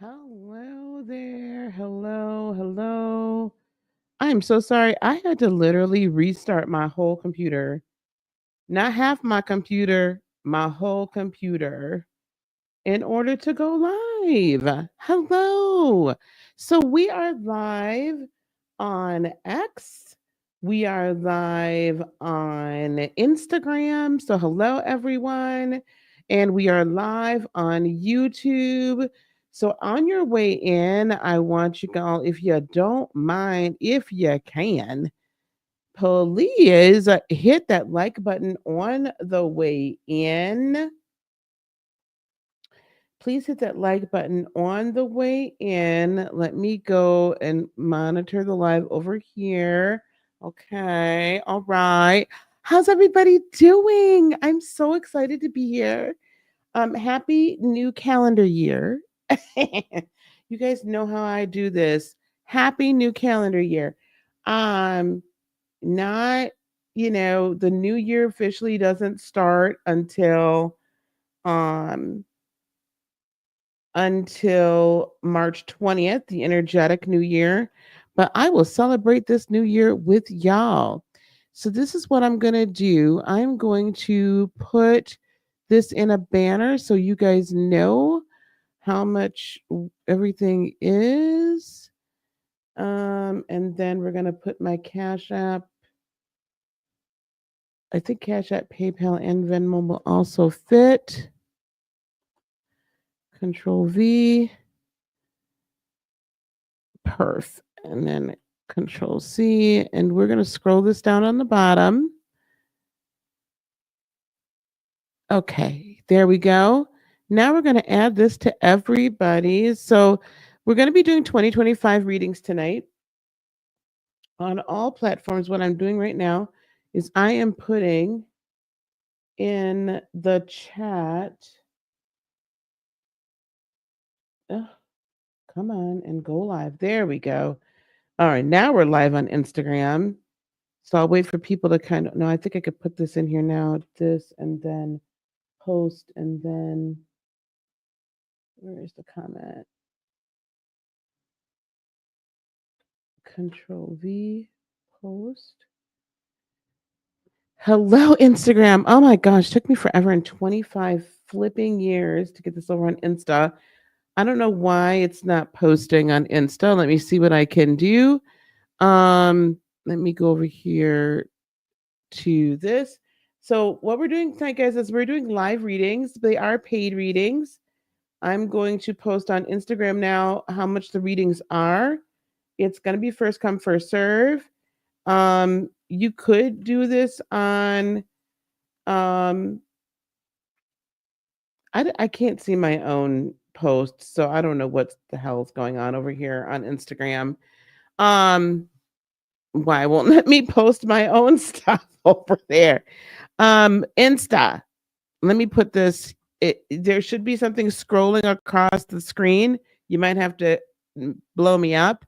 Hello there. Hello, hello. I'm so sorry. I had to literally restart my whole computer. Not half my computer, my whole computer in order to go live. Hello. So we are live on X. We are live on Instagram. So hello everyone. And we are live on YouTube. So on your way in, I want you all, if you don't mind, if you can, please hit that like button on the way in. Please hit that like button on the way in. Let me go and monitor the live over here. Okay. All right. How's everybody doing? I'm so excited to be here. Happy new calendar year. You guys know how I do this. Happy new calendar year. Um, not, the new year officially doesn't start um until March 20th, the energetic new year. But I will celebrate this new year with y'all. So, this is what I'm going to do. I'm going to put this in a banner so you guys know how much everything is. And then we're going to put my Cash App. I think Cash App, PayPal, and Venmo will also fit. Control V. Perf. And then Control C. And we're going to scroll this down on the bottom. Okay, there we go. Now we're going to add this to everybody. So we're going to be doing 2025 readings tonight on all platforms. What I'm doing right now is I am putting in the chat. Oh, come on and go live. There we go. All right, now we're live on Instagram. So I'll wait for people to kind of, no, I think I could put this in here now, this, and then post, and then, where is the comment? Control V, post. Hello, Instagram. Oh my gosh, took me forever and 25 flipping years to get this over on Insta. I don't know why it's not posting on Insta. Let me see what I can do. Let me go over here to this. So what we're doing tonight, guys, is we're doing live readings. They are paid readings. I'm going to post on Instagram now how much the readings are. It's going to be first come, first serve. You could do this on, I can't see my own posts, so I don't know what the hell's going on over here on Instagram. Um, why won't let me post my own stuff over there? Insta. Let me put this. There should be something scrolling across the screen. You might have to blow me up.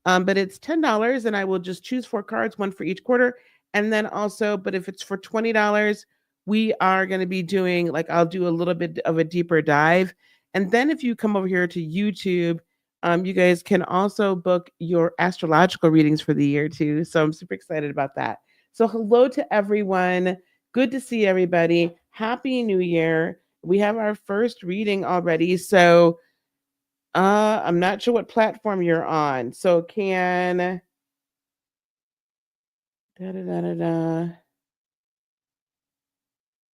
But it's $10, and I will just choose 4 cards, one for each quarter. And then also, but if it's for $20, we are going to be doing, like, I'll do a little bit of a deeper dive. And then if you come over here to YouTube, you guys can also book your astrological readings for the year too. So I'm super excited about that. So hello to everyone. Good to see everybody. Happy New Year. We have our first reading already. So I'm not sure what platform you're on. So can da da da da da.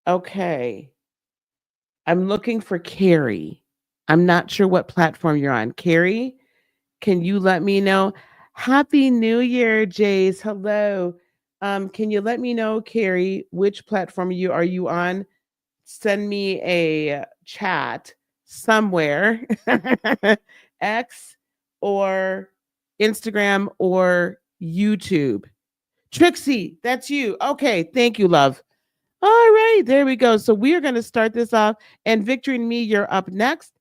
Okay. I'm looking for Carrie. I'm not sure what platform you're on. Carrie, can you let me know? Happy New Year, Jace. Hello. Can you let me know, Carrie, which platform you on? Send me a chat somewhere, X or Instagram or YouTube. Trixie, that's you. Okay, thank you, love. All right, there we go. So we are going to start this off, and Victory and me, you're up next.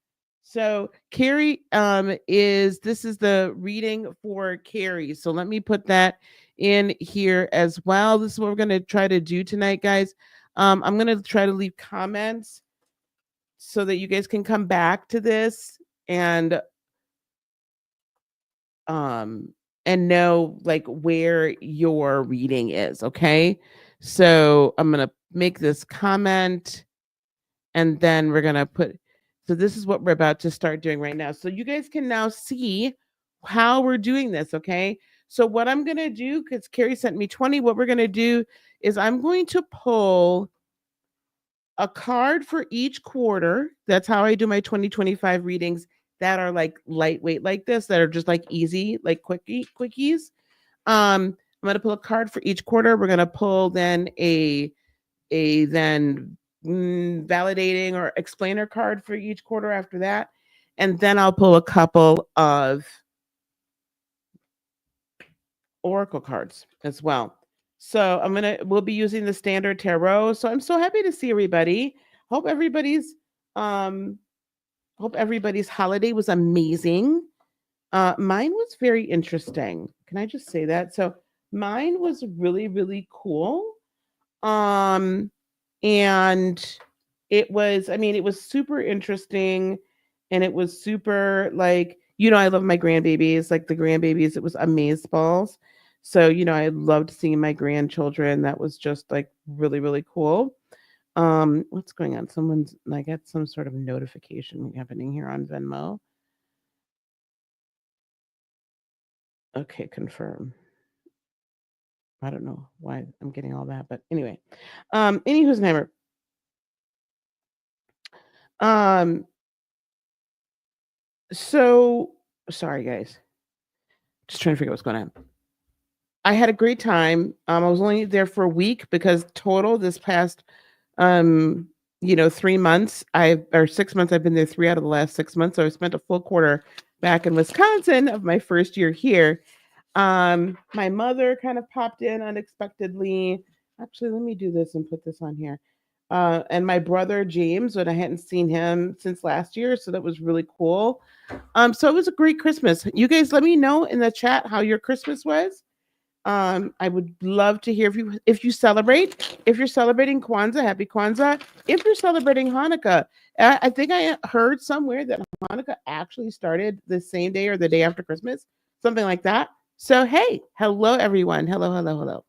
So Carrie, this is the reading for Carrie. So let me put that in here as well. This is what we're going to try to do tonight, guys. I'm going to try to leave comments so that you guys can come back to this and um, and know like where your reading is, okay? So I'm gonna make this comment and then we're gonna put so this is what we're about to start doing right now. So you guys can now see how we're doing this, okay? So what I'm gonna do, because Carrie sent me 20, what we're gonna do is I'm going to pull a card for each quarter. That's how I do my 2025 readings that are like lightweight like this, that are just like easy, like quickies. I'm gonna pull a card for each quarter. We're gonna pull then a then validating or explainer card for each quarter after that. And then I'll pull a couple of oracle cards as well. So we'll be using the standard tarot. So I'm so happy to see everybody. Hope everybody's um hope everybody's holiday was amazing. Mine was very interesting. Can I just say that? So mine was really, really cool. Um, and it was super interesting and it was super like, I love my grandbabies, like the grandbabies, it was amaze balls. So, I loved seeing my grandchildren. That was just like really, really cool. What's going on? I got some sort of notification happening here on Venmo. Okay, confirm. I don't know why I'm getting all that, but anyway. Anywho's never. Um, so sorry guys. Just trying to figure out what's going on. I had a great time. I was only there for a week because total this past 3 months, I or 6 months, I've been there 3 out of the last 6 months. So I spent a full quarter back in Wisconsin of my first year here. My mother kind of popped in unexpectedly. Actually, let me do this and put this on here. And my brother James, but I hadn't seen him since last year, so that was really cool. So it was a great Christmas. You guys, let me know in the chat how your Christmas was. I would love to hear if you celebrate. If you're celebrating Kwanzaa, happy Kwanzaa. If you're celebrating Hanukkah, I think I heard somewhere that Hanukkah actually started the same day or the day after Christmas, something like that. So hey, hello everyone. Hello, hello, hello.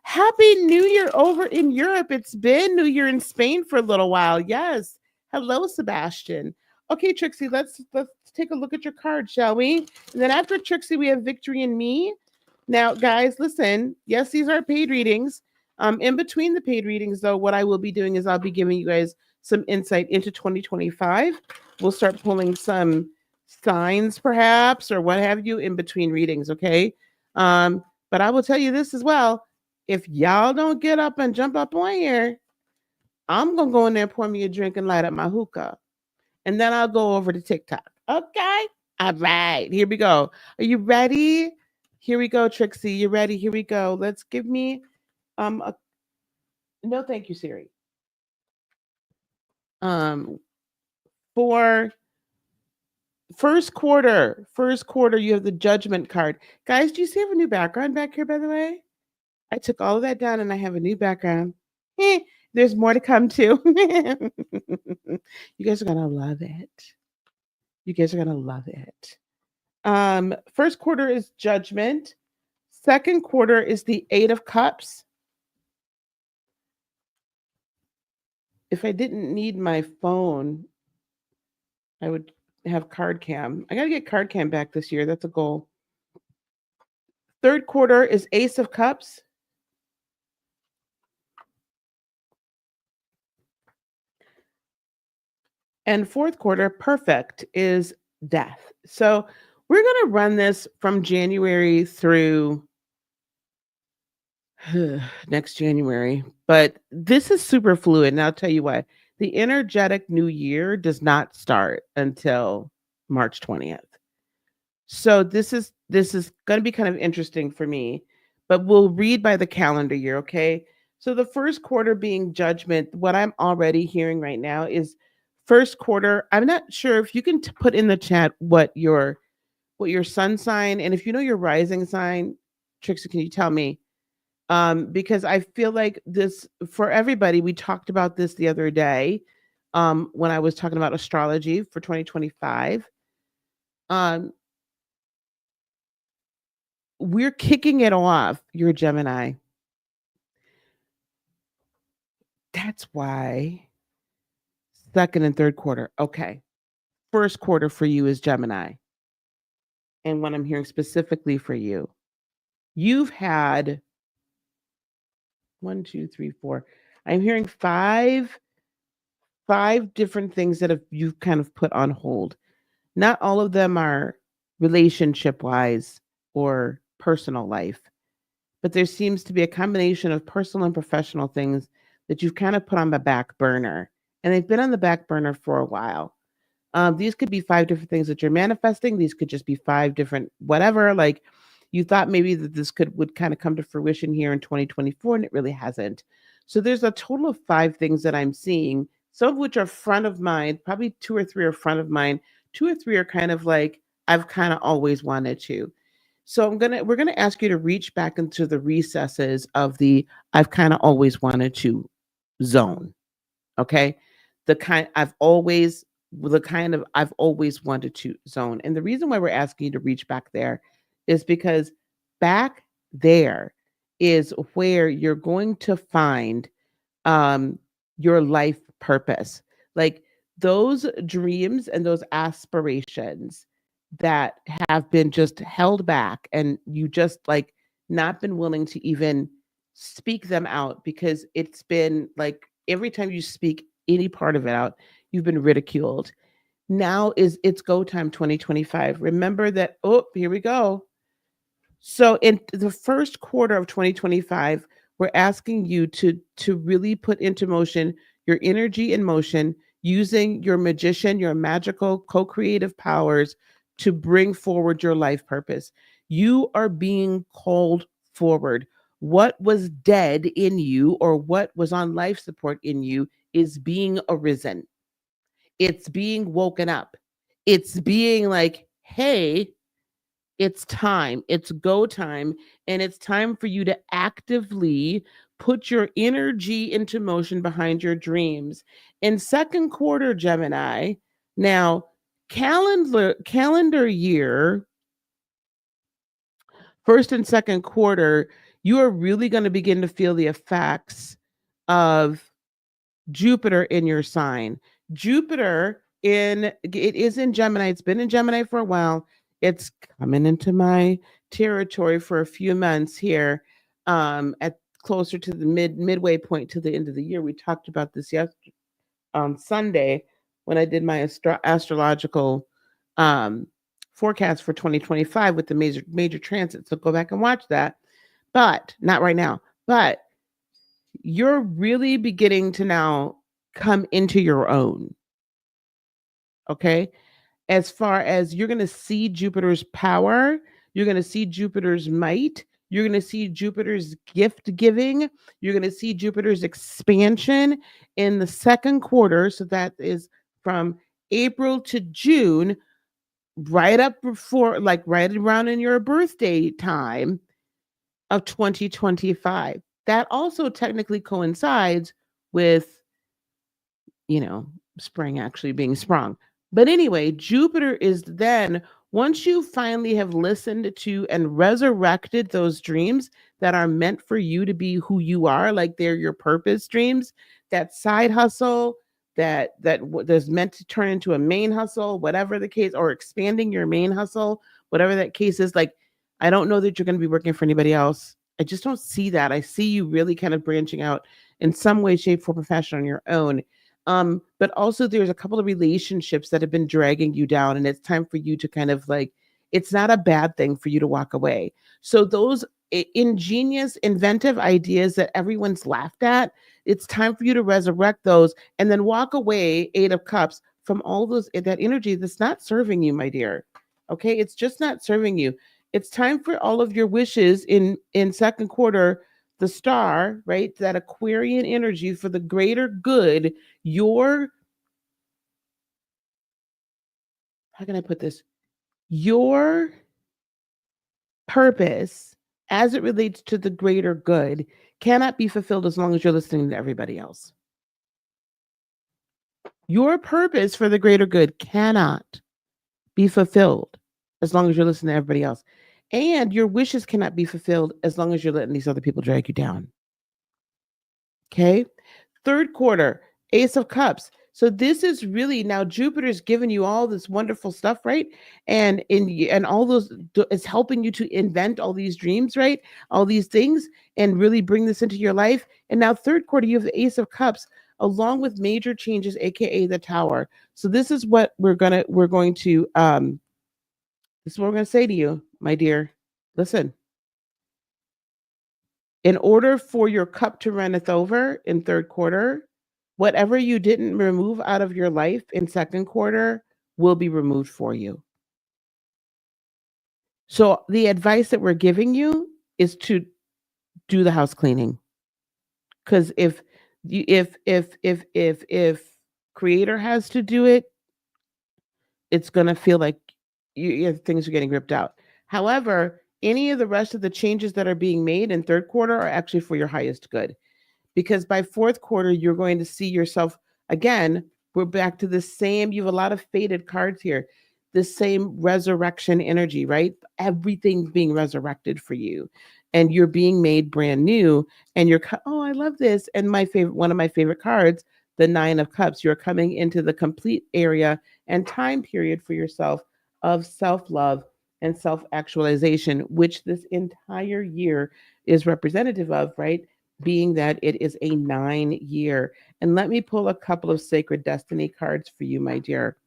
Happy New Year over in Europe. It's been New Year in Spain for a little while. Yes. Hello, Sebastian. Okay, Trixie, let's take a look at your card, shall we? And then after Trixie, we have Victory and me. Now, guys, listen. Yes, these are paid readings. In between the paid readings, though, what I will be doing is I'll be giving you guys some insight into 2025. We'll start pulling some signs, perhaps, or what have you, in between readings. Okay. But I will tell you this as well. If y'all don't get up and jump up on here, I'm gonna go in there, pour me a drink, and light up my hookah, and then I'll go over to TikTok. Okay. All right. Here we go. Are you ready? Here we go, Trixie. You ready? Here we go. Let's give me a no thank you, Siri. Um for first quarter, you have the judgment card. Guys, do you see I have a new background back here, by the way? I took all of that down and I have a new background. There's more to come too. You guys are gonna love it. You guys are gonna love it. First quarter is judgment. Second quarter is the Eight of Cups. If I didn't need my phone, I would have card cam. I gotta get card cam back this year. That's a goal. Third quarter is Ace of Cups. And fourth quarter, perfect, is death. So we're going to run this from January through next January. But this is super fluid. And I'll tell you why. The energetic new year does not start until March 20th. So this is going to be kind of interesting for me, but we'll read by the calendar year, okay? So the first quarter being judgment, what I'm already hearing right now is first quarter. I'm not sure if you can put in the chat what your sun sign, and if you know your rising sign, Trixie, can you tell me? Because I feel like this for everybody. We talked about this the other day when I was talking about astrology for 2025. Um, we're kicking it off. You're a Gemini. That's why second and third quarter. Okay. First quarter for you is Gemini. And what I'm hearing specifically for you, you've had one, two, three, four. I'm hearing five different things that you've kind of put on hold. Not all of them are relationship wise or personal life, but there seems to be a combination of personal and professional things that you've kind of put on the back burner. And they've been on the back burner for a while. These could be five different things that you're manifesting. These could just be five different whatever. Like you thought maybe that this would kind of come to fruition here in 2024, and it really hasn't. So there's a total of five things that I'm seeing, some of which are front of mind, probably two or three are front of mind, two or three are kind of like I've kind of always wanted to. So we're gonna ask you to reach back into the recesses of the I've kind of always wanted to zone. Okay. The kind of I've always wanted to zone. And the reason why we're asking you to reach back there is because back there is where you're going to find um your life purpose. Like those dreams and those aspirations that have been just held back and you just like not been willing to even speak them out because it's been like every time you speak any part of it out, you've been ridiculed. Now is it's go time 2025. Remember that, oh, here we go. So in the first quarter of 2025, we're asking you to really put into motion your energy in motion using your magician, your magical co-creative powers to bring forward your life purpose. You are being called forward. What was dead in you or what was on life support in you is being arisen. It's being woken up. It's being like, hey, it's time. It's go time. And it's time for you to actively put your energy into motion behind your dreams. In second quarter, Gemini, now calendar year, first and second quarter, you are really going to begin to feel the effects of Jupiter in your sign. Jupiter it is in Gemini. It's been in Gemini for a while. It's coming into my territory for a few months here. At closer to the midway point to the end of the year. We talked about this yesterday on Sunday when I did my astrological um forecast for 2025 with the major transit. So go back and watch that. But not right now. But you're really beginning to now come into your own. Okay. As far as you're going to see Jupiter's power, you're going to see Jupiter's might, you're going to see Jupiter's gift giving, you're going to see Jupiter's expansion in the second quarter. So that is from April to June, right up before, like right around in your birthday time of 2025. That also technically coincides with, you know, spring actually being sprung. But anyway, Jupiter is then, once you finally have listened to and resurrected those dreams that are meant for you to be who you are, like they're your purpose dreams, that side hustle that's meant to turn into a main hustle, whatever the case, or expanding your main hustle, whatever that case is. Like, I don't know that you're going to be working for anybody else. I just don't see that. I see you really kind of branching out in some way, shape, or profession on your own. But also there's a couple of relationships that have been dragging you down, and it's time for you to kind of like, it's not a bad thing for you to walk away. So those ingenious, inventive ideas that everyone's laughed at, it's time for you to resurrect those and then walk away, Eight of Cups, from all those that energy that's not serving you, my dear. Okay, it's just not serving you. It's time for all of your wishes in second quarter, the star, right? That Aquarian energy for the greater good, your, how can I put this? Your purpose as it relates to the greater good cannot be fulfilled as long as you're listening to everybody else. Your purpose for the greater good cannot be fulfilled as long as you're listening to everybody else. And your wishes cannot be fulfilled as long as you're letting these other people drag you down. Okay. Third quarter, Ace of Cups. So this is really now Jupiter's giving you all this wonderful stuff, right? And all those it's helping you to invent all these dreams, right? All these things and really bring this into your life. And now third quarter, you have the Ace of Cups along with major changes, aka the Tower. So this is what this is what we're gonna say to you, my dear. Listen, in order for your cup to runneth over in third quarter, whatever you didn't remove out of your life in second quarter will be removed for you. So the advice that we're giving you is to do the house cleaning. Because if creator has to do it, it's gonna feel like things are getting ripped out. However, any of the rest of the changes that are being made in third quarter are actually for your highest good. Because by fourth quarter, you're going to see yourself again. We're back to the same. You have a lot of faded cards here, the same resurrection energy, right? Everything's being resurrected for you, and you're being made brand new. And oh, I love this. And one of my favorite cards, the Nine of Cups. You're coming into the complete area and time period for yourself of self love and self actualization, which this entire year is representative of, right? Being that it is a 9-year. And let me pull a couple of sacred destiny cards for you, my dear.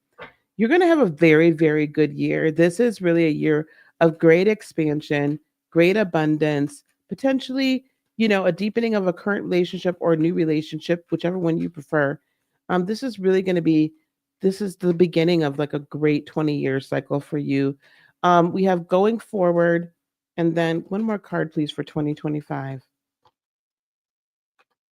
You're going to have a very, very good year. This is really a year of great expansion, great abundance, potentially, a deepening of a current relationship or a new relationship, whichever one you prefer. This is really going to be, this is the beginning of like a great 20-year cycle for you. We have going forward, and then one more card, please, for 2025.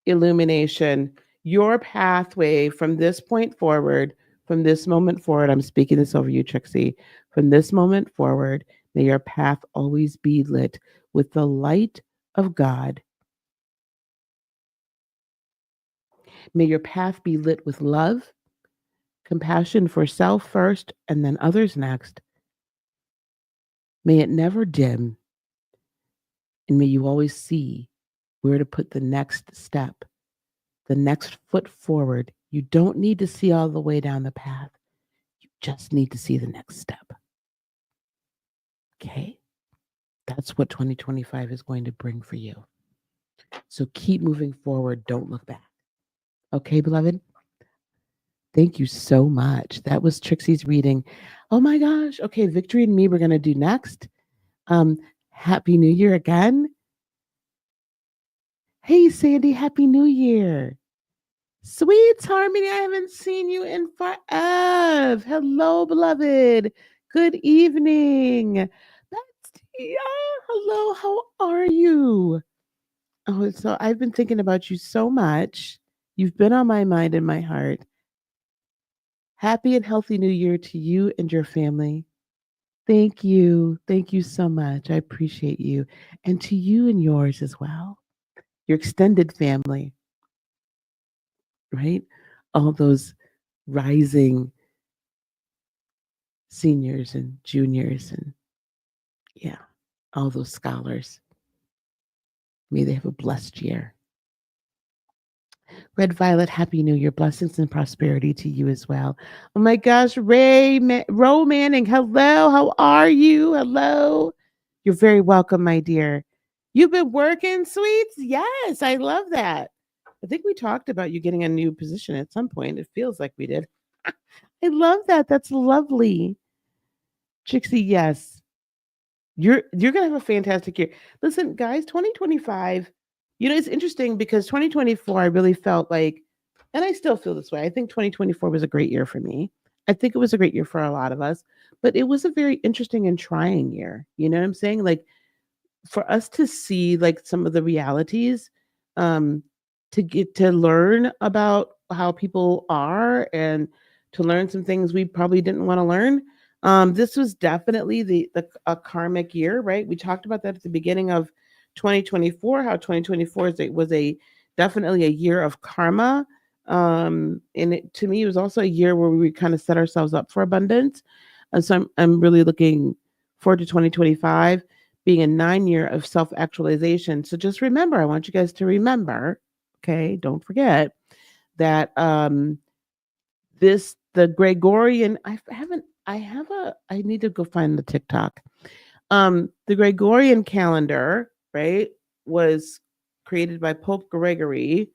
Illumination, your pathway from this point forward, from this moment forward. I'm speaking this over you, Trixie. From this moment forward, may your path always be lit with the light of God. May your path be lit with love, compassion for self first, and then others next. May it never dim, and may you always see where to put the next step, the next foot forward. You don't need to see all the way down the path. You just need to see the next step. Okay? That's what 2025 is going to bring for you. So keep moving forward. Don't look back. Okay, beloved? Thank you so much. That was Trixie's reading. Oh my gosh. Okay, Victory and me, we're going to do next. Happy New Year again. Hey, Sandy, Happy New Year. Sweet Harmony, I haven't seen you in forever. Hello, beloved. Good evening. Bestie, hello, how are you? Oh, so I've been thinking about you so much. You've been on my mind and my heart. Happy and healthy New Year to you and your family. Thank you. Thank you so much. I appreciate you. And to you and yours as well. Your extended family, right? All those rising seniors and juniors and yeah, all those scholars. May they have a blessed year. Red Violet, Happy New Year. Blessings and prosperity to you as well. Oh my gosh, Ro Manning, hello. How are you? Hello. You're very welcome, my dear. You've been working, sweets? Yes, I love that. I think we talked about you getting a new position at some point. It feels like we did. I love that. That's lovely. Trixie, yes. You're gonna have a fantastic year. Listen, guys, 2025, it's interesting because 2024, I really felt like, and I still feel this way. I think 2024 was a great year for me. I think it was a great year for a lot of us, but it was a very interesting and trying year. You know what I'm saying? Like for us to see like some of the realities, um, to get to learn about how people are and to learn some things we probably didn't want to learn. This was definitely the a karmic year, right? We talked about that at the beginning of 2024, how 2024 was a definitely a year of karma. And to me, it was also a year where we kind of set ourselves up for abundance. And so I'm really looking forward to 2025. being a 9-year of self-actualization. So just remember, I want you guys to remember, okay, don't forget that the Gregorian, I need to go find the TikTok. The Gregorian calendar, right, was created by Pope Gregory.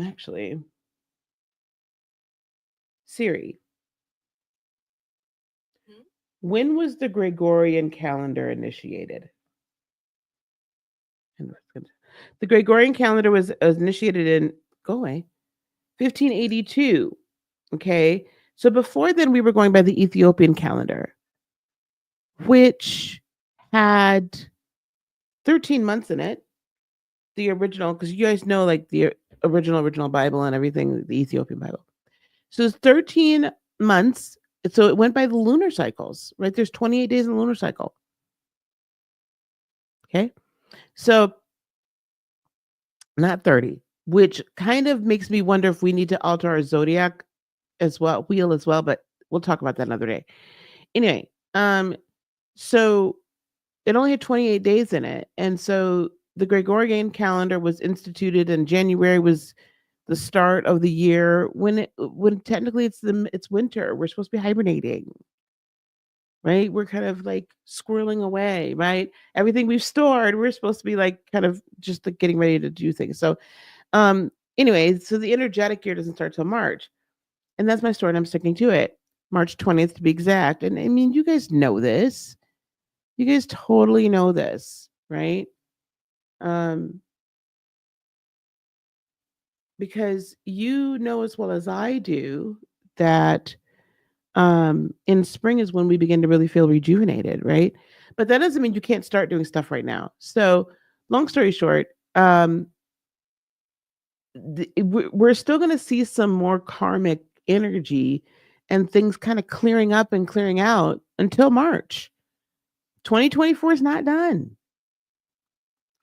Actually, Siri, when was the Gregorian calendar initiated? The Gregorian calendar was initiated in, go away, 1582. Okay. So before then, we were going by the Ethiopian calendar, which had 13 months in it. The original, because you guys know, like the original Bible and everything, the Ethiopian Bible. So it's 13 months. So it went by the lunar cycles, right? There's 28 days in the lunar cycle. Okay. So not 30, which kind of makes me wonder if we need to alter our zodiac as well, wheel as well, but we'll talk about that another day. Anyway, so it only had 28 days in it. And so the Gregorian calendar was instituted, and January was the start of the year when technically it's winter. We're supposed to be hibernating. Right? We're kind of like squirreling away, right? Everything we've stored, we're supposed to be like kind of just like getting ready to do things. So anyway, so the energetic year doesn't start till March. And that's my story, and I'm sticking to it. March 20th to be exact. And I mean, you guys know this. You guys totally know this, right? Because you know as well as I do that in spring is when we begin to really feel rejuvenated, right? But that doesn't mean you can't start doing stuff right now. So, long story short, we're still going to see some more karmic energy and things kind of clearing up and clearing out until March. 2024 is not done.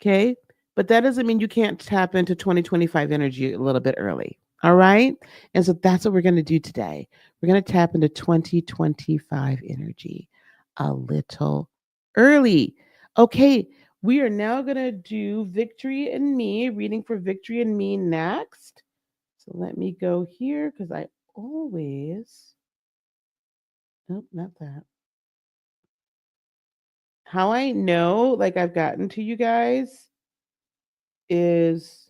Okay. But that doesn't mean you can't tap into 2025 energy a little bit early. All right. And so that's what we're going to do today. We're going to tap into 2025 energy a little early. Okay. We are now going to do Victory in Me, reading for Victory in Me next. So let me go here because I always, nope, not that. How I know like I've gotten to you guys is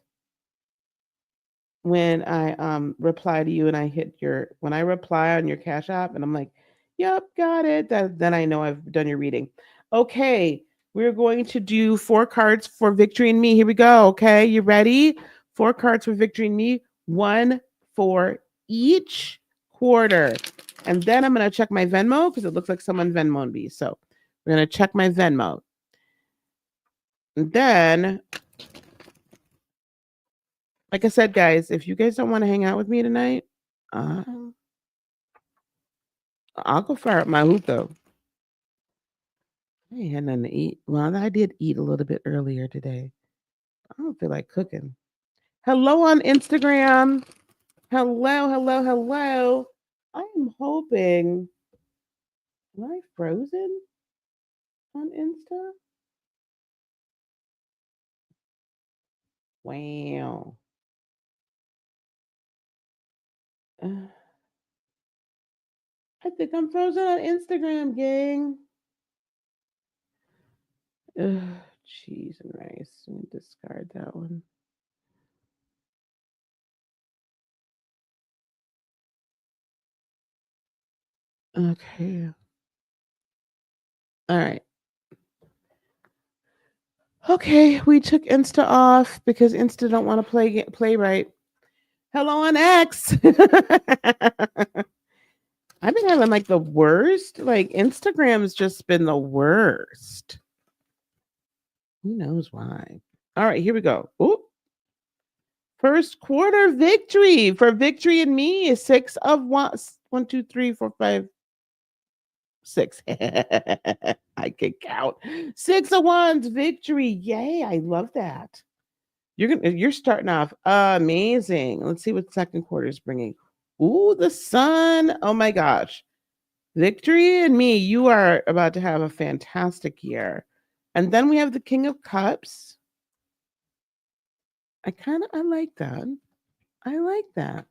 when I reply to you and I hit when I reply on your Cash App and I'm like, yep, got it. Then I know I've done your reading. Okay, we're going to do 4 cards for Victory in Me. Here we go. Okay, you ready? 4 cards for Victory in Me, 1 for each quarter. And then I'm going to check my Venmo because it looks like someone Venmoed me. So we're going to check my Venmo. And then, like I said, guys, if you guys don't want to hang out with me tonight, I'll go fire up my hookah. I ain't had nothing to eat. Well, I did eat a little bit earlier today. I don't feel like cooking. Hello on Instagram. Hello. I am hoping. Am I frozen on Insta? Wow. I think I'm frozen on Instagram, gang. Cheese and rice. I'm gonna discard that one. Okay. All right. Okay, we took Insta off because Insta don't want to play right. Hello on X. I've been having like the worst. Like Instagram's just been the worst. Who knows why? All right, here we go. Ooh. First quarter victory for Victory in Me is 6 of 1. 1, 2, 3, 4, 5, 6. I can count. 6 of 1s victory. Yay! I love that. You're starting off amazing. Let's see what second quarter is bringing. Ooh, the sun. Oh my gosh. Victory and me, you are about to have a fantastic year. And then we have the King of Cups. I like that. I like that.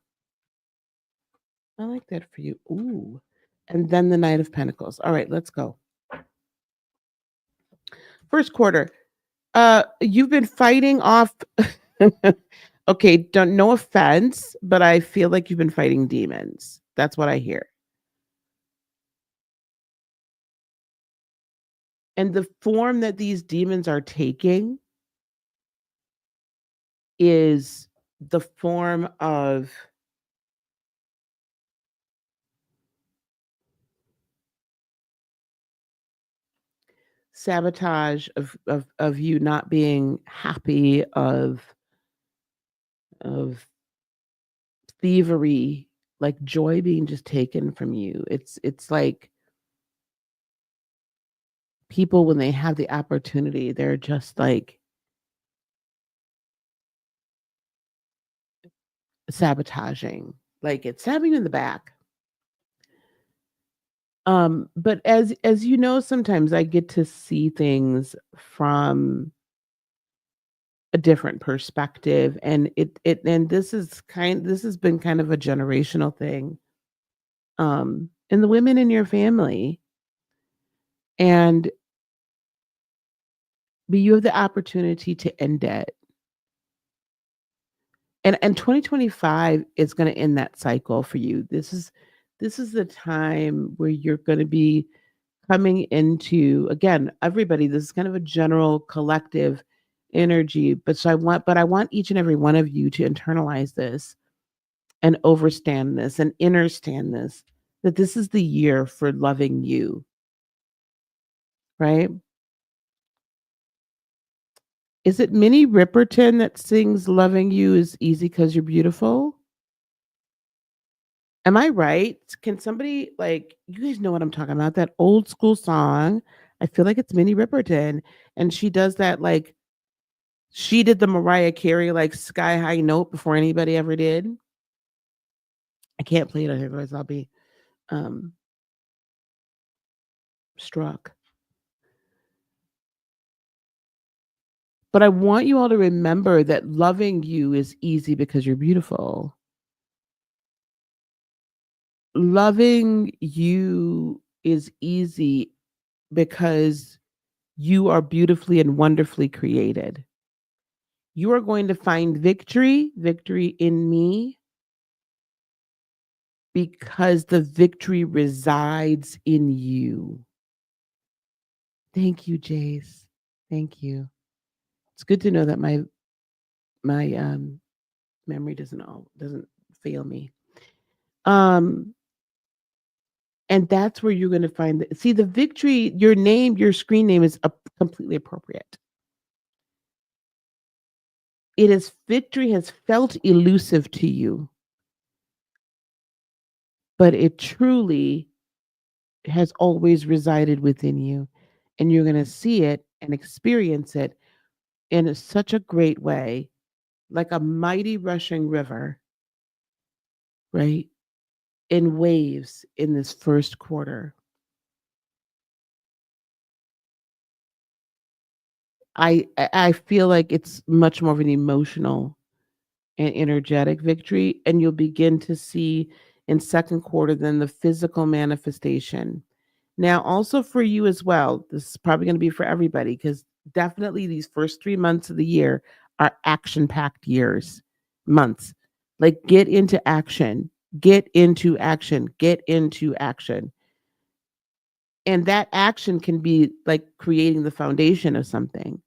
I like that for you. Ooh. And then the Knight of Pentacles. All right, let's go. First quarter. You've been fighting off okay, don't no offense, but I feel like you've been fighting demons. That's what I hear. And the form that these demons are taking is the form of sabotage, of you not being happy, of thievery, like joy being just taken from you. It's like people when they have the opportunity, they're just like sabotaging, like it's stabbing you in the back. But as you know, sometimes I get to see things from a different perspective, and and this has been kind of a generational thing, and the women in your family, and but you have the opportunity to end it. And 2025 is gonna end that cycle for you. This is the time where you're gonna be coming into, again, everybody, this is kind of a general collective energy, but I want each and every one of you to internalize this and overstand this and understand this, that this is the year for loving you, right? Is it Minnie Riperton that sings "Loving You is Easy because You're Beautiful"? Am I right? Can somebody, like, you guys know what I'm talking about? That old school song. I feel like it's Minnie Riperton, and she does that, like, she did the Mariah Carey, like, sky high note before anybody ever did. I can't play it, otherwise I'll be um struck. But I want you all to remember that loving you is easy because you're beautiful. Loving you is easy because you are beautifully and wonderfully created. You are going to find victory in me, because the victory resides in you. Thank you, Jace. Thank you. It's good to know that my memory doesn't fail me. Um, and that's where you're going to find see the victory. Your name, your screen name is completely appropriate. It is victory has felt elusive to you, but it truly has always resided within you, and you're going to see it and experience it in such a great way, like a mighty rushing river, right? In waves in this first quarter. I feel like it's much more of an emotional and energetic victory, and you'll begin to see in second quarter then the physical manifestation. Now, also for you as well, this is probably going to be for everybody, because definitely these first 3 months of the year are action packed months. Like, get into action, get into action, get into action. And that action can be like creating the foundation of something,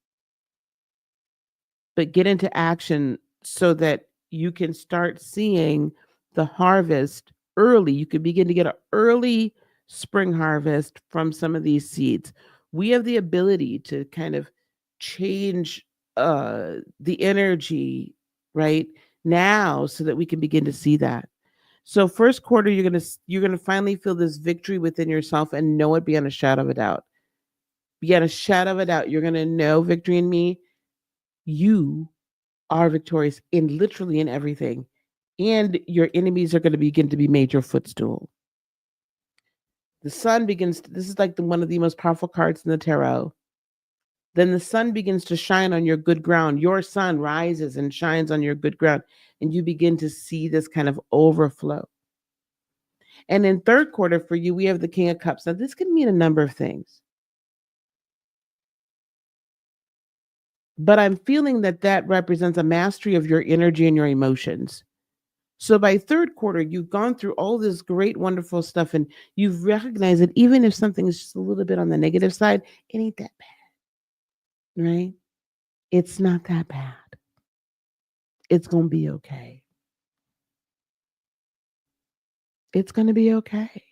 but get into action so that you can start seeing the harvest early. You could begin to get an early spring harvest from some of these seeds. We have the ability to kind of change the energy right now so that we can begin to see that. So first quarter, you're gonna finally feel this victory within yourself and know it beyond a shadow of a doubt. Beyond a shadow of a doubt, you're gonna know victory in me. You are victorious in literally in everything, and your enemies are going to begin to be made your footstool. The sun begins to, this is like one of the most powerful cards in the tarot. Then the sun begins to shine on your good ground. Your sun rises and shines on your good ground, and you begin to see this kind of overflow. And in third quarter for you, we have the King of Cups. Now, this can mean a number of things, but I'm feeling that that represents a mastery of your energy and your emotions. So by third quarter, you've gone through all this great, wonderful stuff, and you've recognized that even if something is just a little bit on the negative side, it ain't that bad, right? It's not that bad. It's going to be okay. It's going to be okay.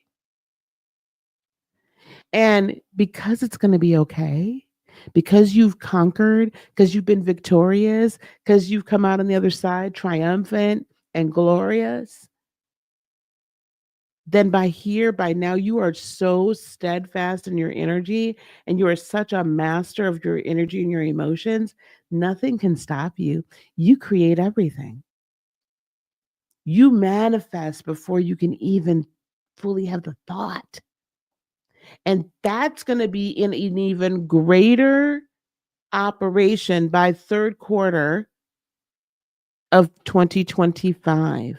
And because it's going to be okay, because you've conquered, because you've been victorious, because you've come out on the other side triumphant and glorious, then by now, you are so steadfast in your energy and you are such a master of your energy and your emotions, nothing can stop you. You create everything. You manifest before you can even fully have the thought. And that's going to be in an even greater operation by third quarter of 2025.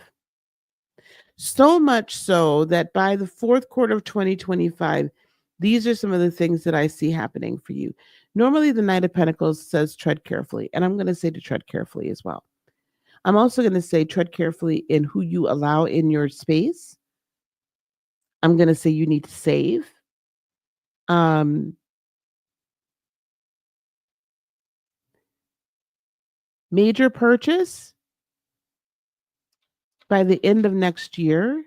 So much so that by the fourth quarter of 2025, these are some of the things that I see happening for you. Normally, the Knight of Pentacles says tread carefully, and I'm going to say to tread carefully as well. I'm also going to say tread carefully in who you allow in your space. I'm going to say you need to save. Um, Major purchase by the end of next year.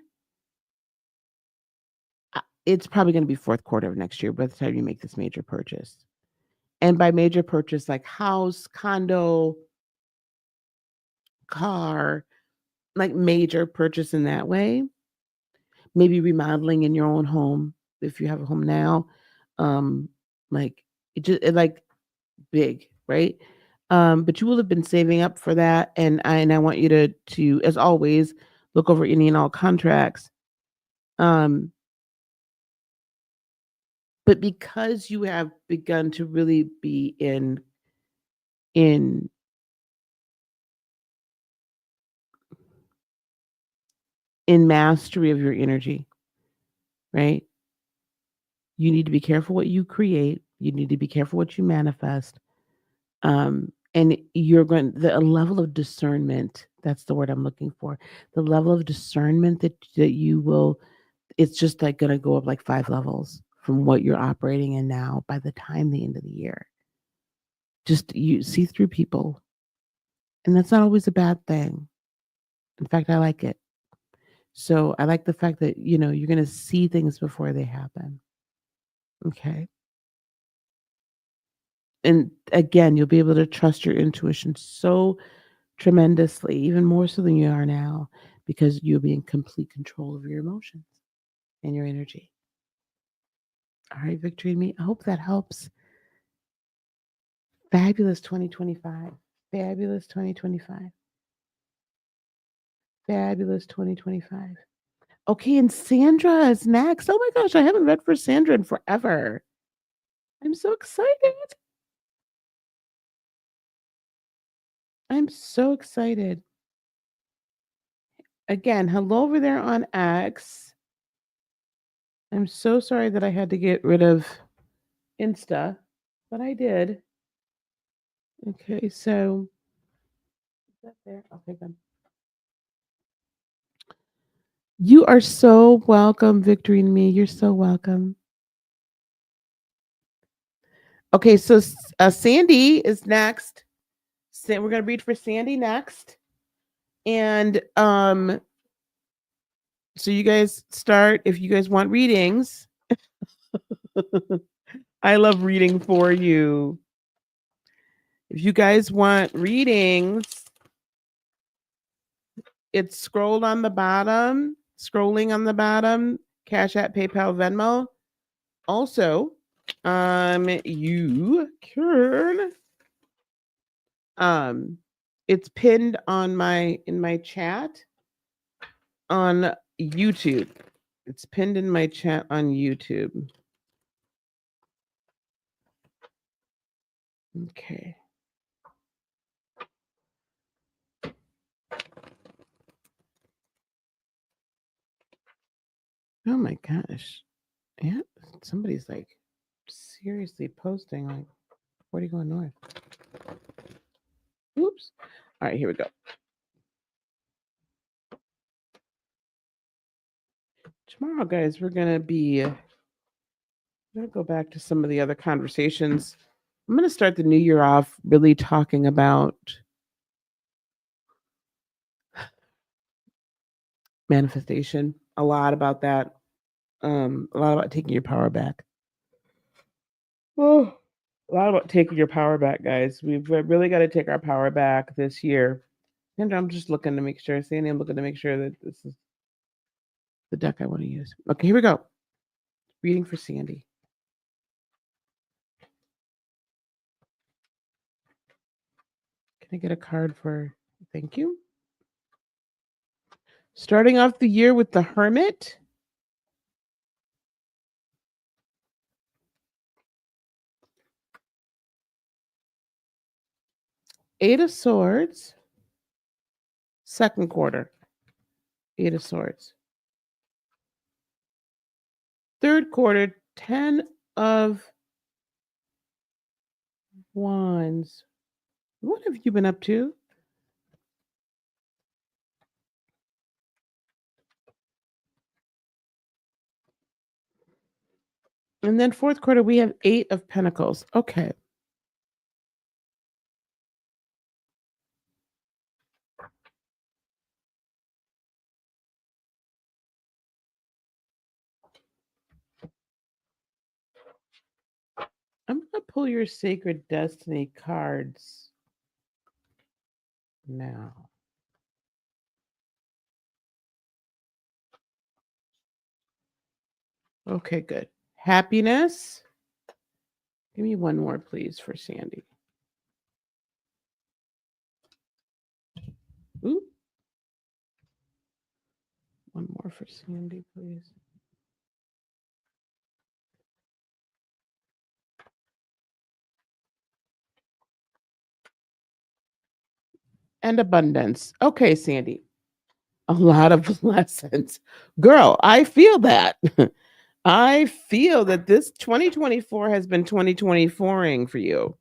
It's probably going to be fourth quarter of next year by the time you make this major purchase. And by major purchase, like house, condo, car, like major purchase in that way. Maybe remodeling in your own home if you have a home now. Like like big, right? But you will have been saving up for that, and I want you to as always look over any and all contracts. But because you have begun to really be in mastery of your energy, right? You need to be careful what you create. You need to be careful what you manifest. And you're going the a level of discernment. That's the word I'm looking for. The level of discernment that you will. It's just like going to go up like 5 levels from what you're operating in now by the time the end of the year. Just you see through people, and that's not always a bad thing. In fact, I like it. So I like the fact that you're going to see things before they happen. Okay. And again, you'll be able to trust your intuition so tremendously, even more so than you are now, because you'll be in complete control of your emotions and your energy. All right, Victory and me. I hope that helps. Fabulous 2025. Fabulous 2025. Fabulous 2025. Okay, and Sandra is next. Oh my gosh, I haven't read for Sandra in forever. I'm so excited. I'm so excited. Again, hello over there on X. I'm so sorry that I had to get rid of Insta, but I did. Okay, so is that there? Okay, good. You are so welcome, Victory and me. You're so welcome. Okay, so Sandy is next. We're gonna read for Sandy next, and so you guys start if you guys want readings. I love reading for you. If you guys want readings, it's scrolling on the bottom, Cash App, PayPal, Venmo. Also, you can it's pinned on in my chat on YouTube. It's pinned in my chat on YouTube. Okay. Oh my gosh. Yeah, somebody's like seriously posting like 40 going north. Oops. All right, here we go. Tomorrow, guys, we're gonna go back to some of the other conversations. I'm gonna start the new year off really talking about manifestation. A lot about that. A lot about taking your power back. Oh, a lot about taking your power back, guys. We've really got to take our power back this year. And I'm just looking to make sure, Sandy, I'm looking to make sure that this is the deck I want to use. Okay, here we go. Reading for Sandy. Can I get a card for thank you? Starting off the year with the Hermit. Eight of Swords. Second quarter. Eight of Swords. Third quarter, 10 of Wands. What have you been up to? And then fourth quarter, we have 8 of Pentacles. Okay. I'm going to pull your Sacred Destiny cards now. Okay, good. Happiness. Give me one more, please, for Sandy. Ooh. One more for Sandy, please. And abundance. Okay, Sandy. A lot of lessons. Girl, I feel that. I feel that this 2024 has been 2024ing for you.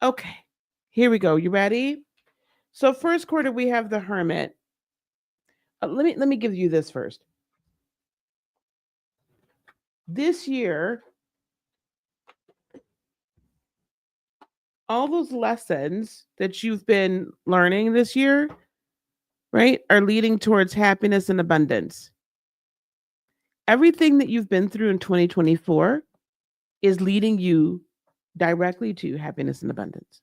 Okay, here we go. You ready? So first quarter, we have the Hermit. Let me give you this first. This year, all those lessons that you've been learning this year, right, are leading towards happiness and abundance. Everything that you've been through in 2024 is leading you directly to happiness and abundance.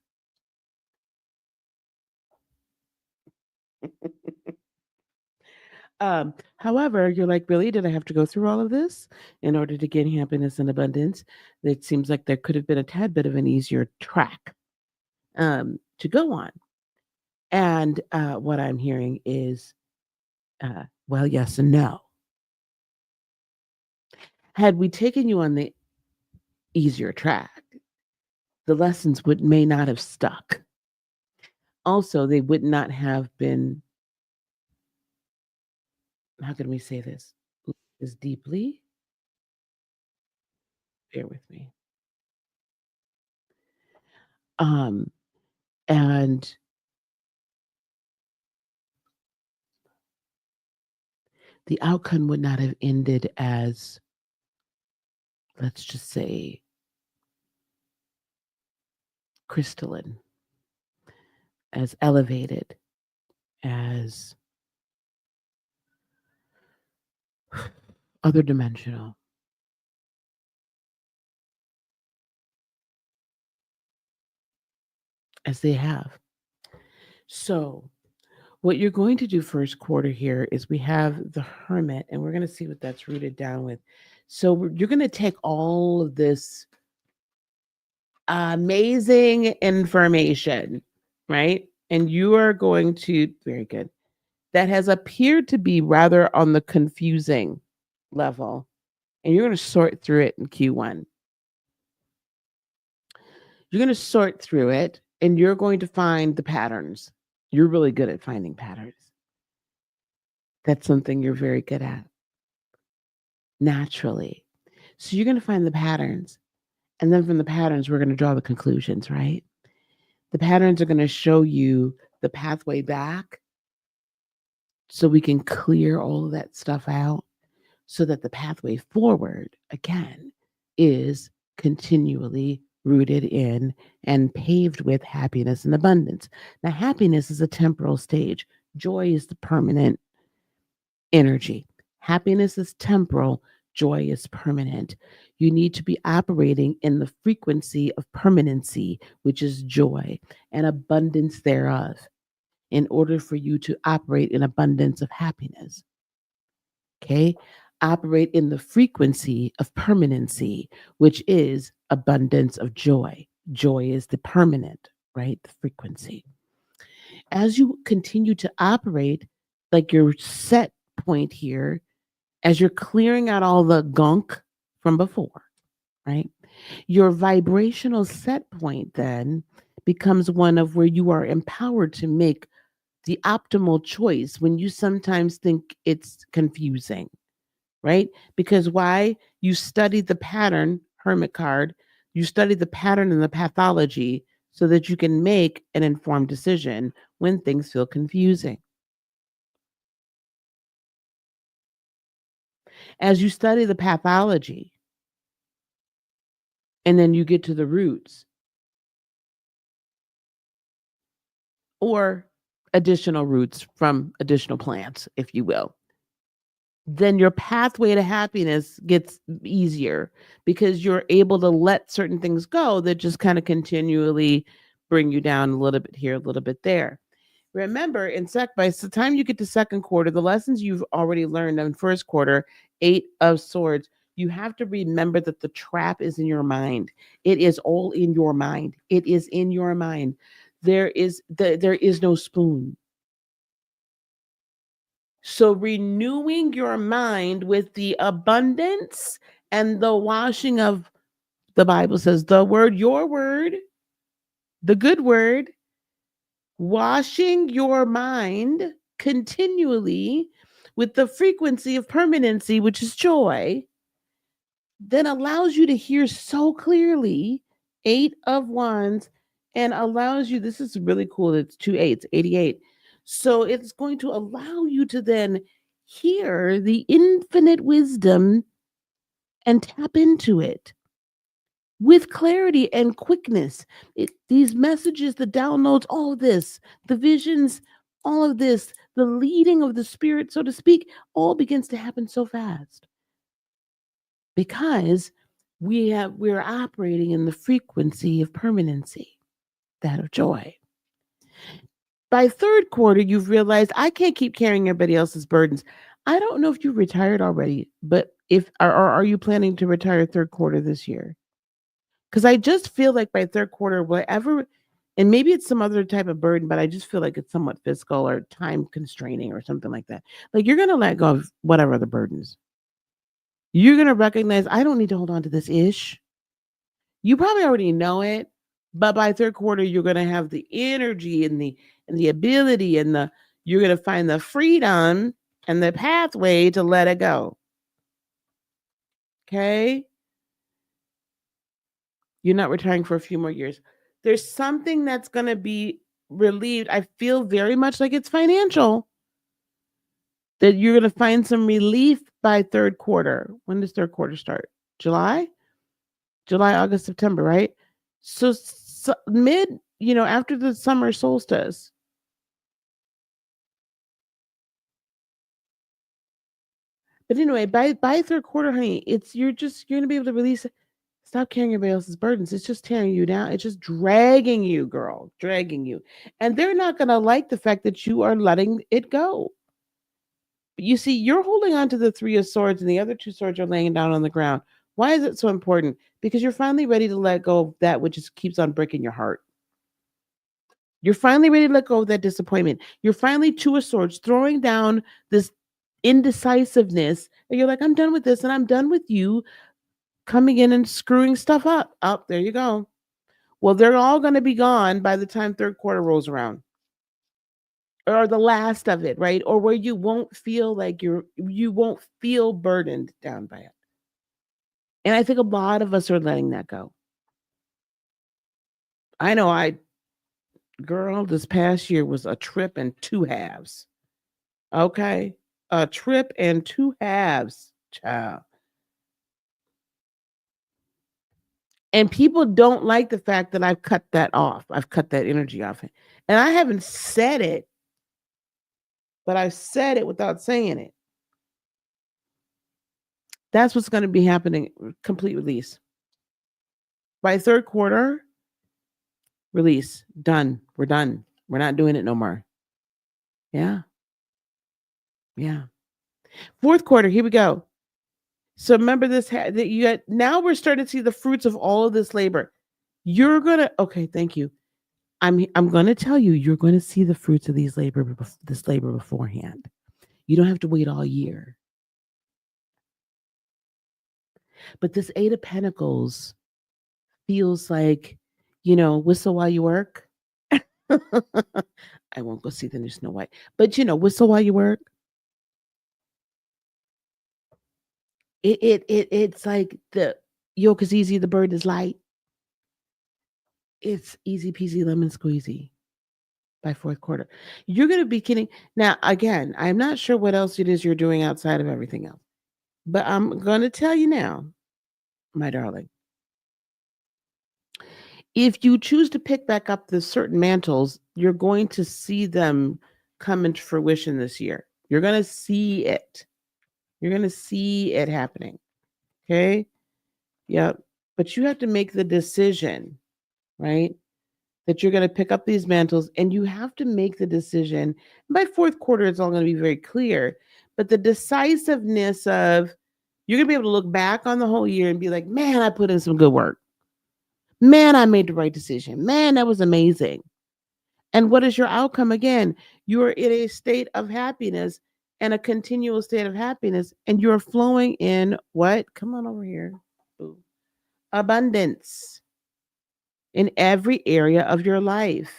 However, you're like, really? Did I have to go through all of this in order to gain happiness and abundance? It seems like there could have been a tad bit of an easier track to go on. And what I'm hearing is, well, yes and no. Had we taken you on the easier track, the lessons may not have stuck. Also, they would not have been, how can we say this? As deeply. Bear with me. And the outcome would not have ended as, let's just say, crystalline, as elevated, as other dimensional. As they have. So, what you're going to do first quarter here is we have the Hermit, and we're going to see what that's rooted down with. So, you're going to take all of this amazing information, right? And you are going to, very good. that has appeared to be rather on the confusing level, and you're going to sort through it in Q1. You're going to sort through it and you're going to find the patterns. You're really good at finding patterns. That's something you're very good at naturally. So you're going to find the patterns. And then from the patterns, we're going to draw the conclusions, right? The patterns are going to show you the pathway back so we can clear all of that stuff out so that the pathway forward, again, is continually rooted in and paved with happiness and abundance. Now, happiness is a temporal stage, joy is the permanent energy. Happiness is temporal, joy is permanent. You need to be operating in the frequency of permanency, which is joy and abundance thereof, in order for you to operate in abundance of happiness. Okay? Operate in the frequency of permanency, which is abundance of joy. Joy is the permanent, right? The frequency. As you continue to operate like your set point here, as you're clearing out all the gunk from before, right? Your vibrational set point then becomes one of where you are empowered to make the optimal choice when you sometimes think it's confusing, right? Because why? You studied the pattern, hermit card, you studied the pattern and the pathology so that you can make an informed decision when things feel confusing. As you study the pathology and then you get to the roots or additional roots from additional plants, if you will, then your pathway to happiness gets easier because you're able to let certain things go that just kind of continually bring you down a little bit here, a little bit there. Remember, by the time you get to second quarter, the lessons you've already learned in first quarter, 8 of Swords, you have to remember that the trap is in your mind. It is all in your mind. It is in your mind. There is no spoon. So renewing your mind with the abundance and the washing of, the Bible says, the word, your word, the good word, washing your mind continually with the frequency of permanency, which is joy, then allows you to hear so clearly 8 of Wands and allows you, this is really cool, it's 2 8s, 88. So it's going to allow you to then hear the infinite wisdom and tap into it with clarity and quickness. These messages, the downloads, all of this, the visions, all of this, the leading of the spirit, so to speak, all begins to happen so fast because we're operating in the frequency of permanency, that of joy. By third quarter, you've realized I can't keep carrying everybody else's burdens. I don't know if you retired already, but if or are you planning to retire third quarter this year? Because I just feel like by third quarter, whatever, and maybe it's some other type of burden, but I just feel like it's somewhat fiscal or time constraining or something like that. Like you're going to let go of whatever the burdens. You're going to recognize I don't need to hold on to this ish. You probably already know it, but by third quarter, you're going to have the energy and the ability and you're going to find the freedom and the pathway to let it go. Okay? You're not retiring for a few more years. There's something that's going to be relieved. I feel very much like it's financial. That you're going to find some relief by third quarter. When does third quarter start? July, August, September, right? So mid, after the summer solstice. But anyway, by third quarter, honey, you're going to be able to release it. Stop carrying everybody else's burdens. It's just tearing you down. It's just dragging you, girl, dragging you. And they're not going to like the fact that you are letting it go. But you see, you're holding on to the 3 of Swords and the other 2 swords are laying down on the ground. Why is it so important? Because you're finally ready to let go of that which just keeps on breaking your heart. You're finally ready to let go of that disappointment. You're finally, Two of Swords, throwing down this indecisiveness. And you're like, I'm done with this and I'm done with you coming in and screwing stuff up. Oh, there you go. Well, they're all going to be gone by the time third quarter rolls around, or the last of it, right? Or where you won't feel like you won't feel burdened down by it. And I think a lot of us are letting that go. I know girl, this past year was a trip in two halves. Okay? A trip in two halves, child. And people don't like the fact that I've cut that off. I've cut that energy off. And I haven't said it, but I've said it without saying it. That's what's going to be happening. Complete release. By third quarter, release. Done. We're done. We're not doing it no more. Yeah. Yeah. Fourth quarter, here we go. So remember this that you got, now we're starting to see the fruits of all of this labor. You're going to, okay, thank you. I'm going to tell you, you're going to see the fruits of this labor beforehand. You don't have to wait all year. But this Eight of Pentacles feels like, whistle while you work. I won't go see the new Snow White, but whistle while you work. It's like the yoke is easy, the bird is light. It's easy peasy lemon squeezy by fourth quarter. You're going to be kidding. Now, again, I'm not sure what else it is you're doing outside of everything else, but I'm going to tell you now, my darling. If you choose to pick back up the certain mantles, you're going to see them come into fruition this year. You're going to see it. You're going to see it happening. Okay? Yep. But you have to make the decision, right? That you're going to pick up these mantles, and you have to make the decision. By fourth quarter, it's all going to be very clear. But the decisiveness of, you're going to be able to look back on the whole year and be like, man, I put in some good work. Man, I made the right decision. Man, that was amazing. And what is your outcome? Again, you are in a state of happiness and a continual state of happiness, and you're flowing in what? Come on over here. Ooh. Abundance in every area of your life.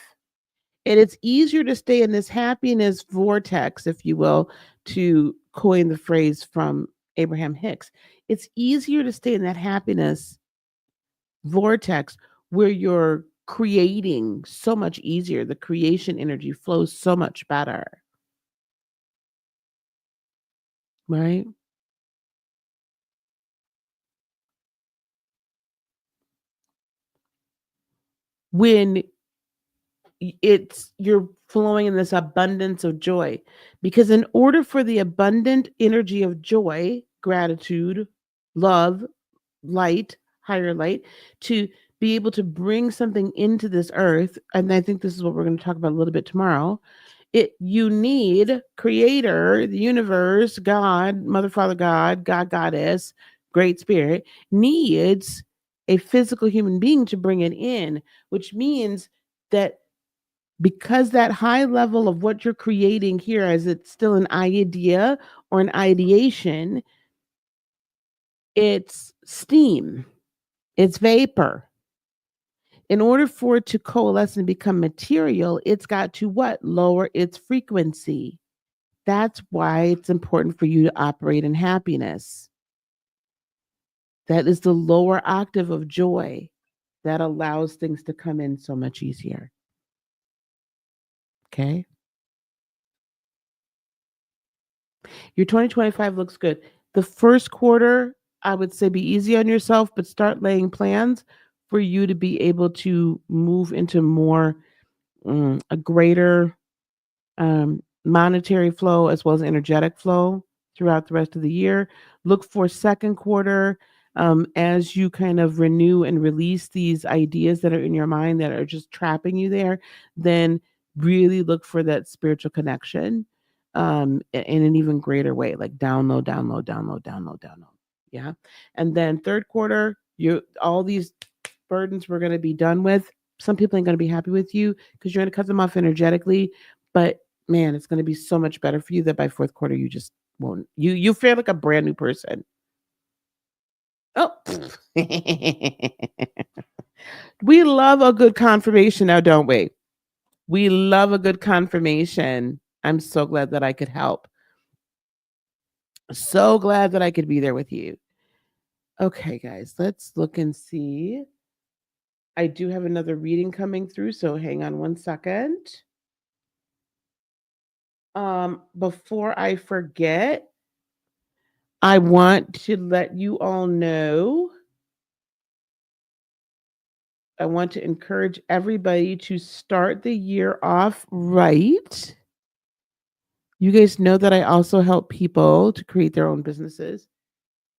And it's easier to stay in this happiness vortex, if you will, to coin the phrase from Abraham Hicks. It's easier to stay in that happiness vortex where you're creating so much easier. The creation energy flows so much better. Right? When you're flowing in this abundance of joy, because in order for the abundant energy of joy, gratitude, love, light, higher light, to be able to bring something into this earth, and I think this is what we're going to talk about a little bit tomorrow, you need creator, the universe, God, mother, father, God, goddess, great spirit, needs a physical human being to bring it in, which means that because that high level of what you're creating here, as it's still an idea or an ideation, it's steam, it's vapor. In order for it to coalesce and become material, it's got to what? Lower its frequency. That's why it's important for you to operate in happiness. That is the lower octave of joy that allows things to come in so much easier. Okay? Your 2025 looks good. The first quarter, I would say be easy on yourself, but start laying plans for you to be able to move into more, a greater monetary flow as well as energetic flow throughout the rest of the year. Look for second quarter, as you kind of renew and release these ideas that are in your mind that are just trapping you there. Then really look for that spiritual connection, in an even greater way, like download, download, download, download, download. Yeah. And then third quarter, all these burdens we're going to be done with. Some people ain't going to be happy with you because you're going to cut them off energetically. But man, it's going to be so much better for you that by fourth quarter, you just won't. You feel like a brand new person. Oh, we love a good confirmation now, don't we? We love a good confirmation. I'm so glad that I could help. So glad that I could be there with you. Okay, guys, let's look and see. I do have another reading coming through, so hang on one second. Before I forget, I want to let you all know. I want to encourage everybody to start the year off right. You guys know that I also help people to create their own businesses.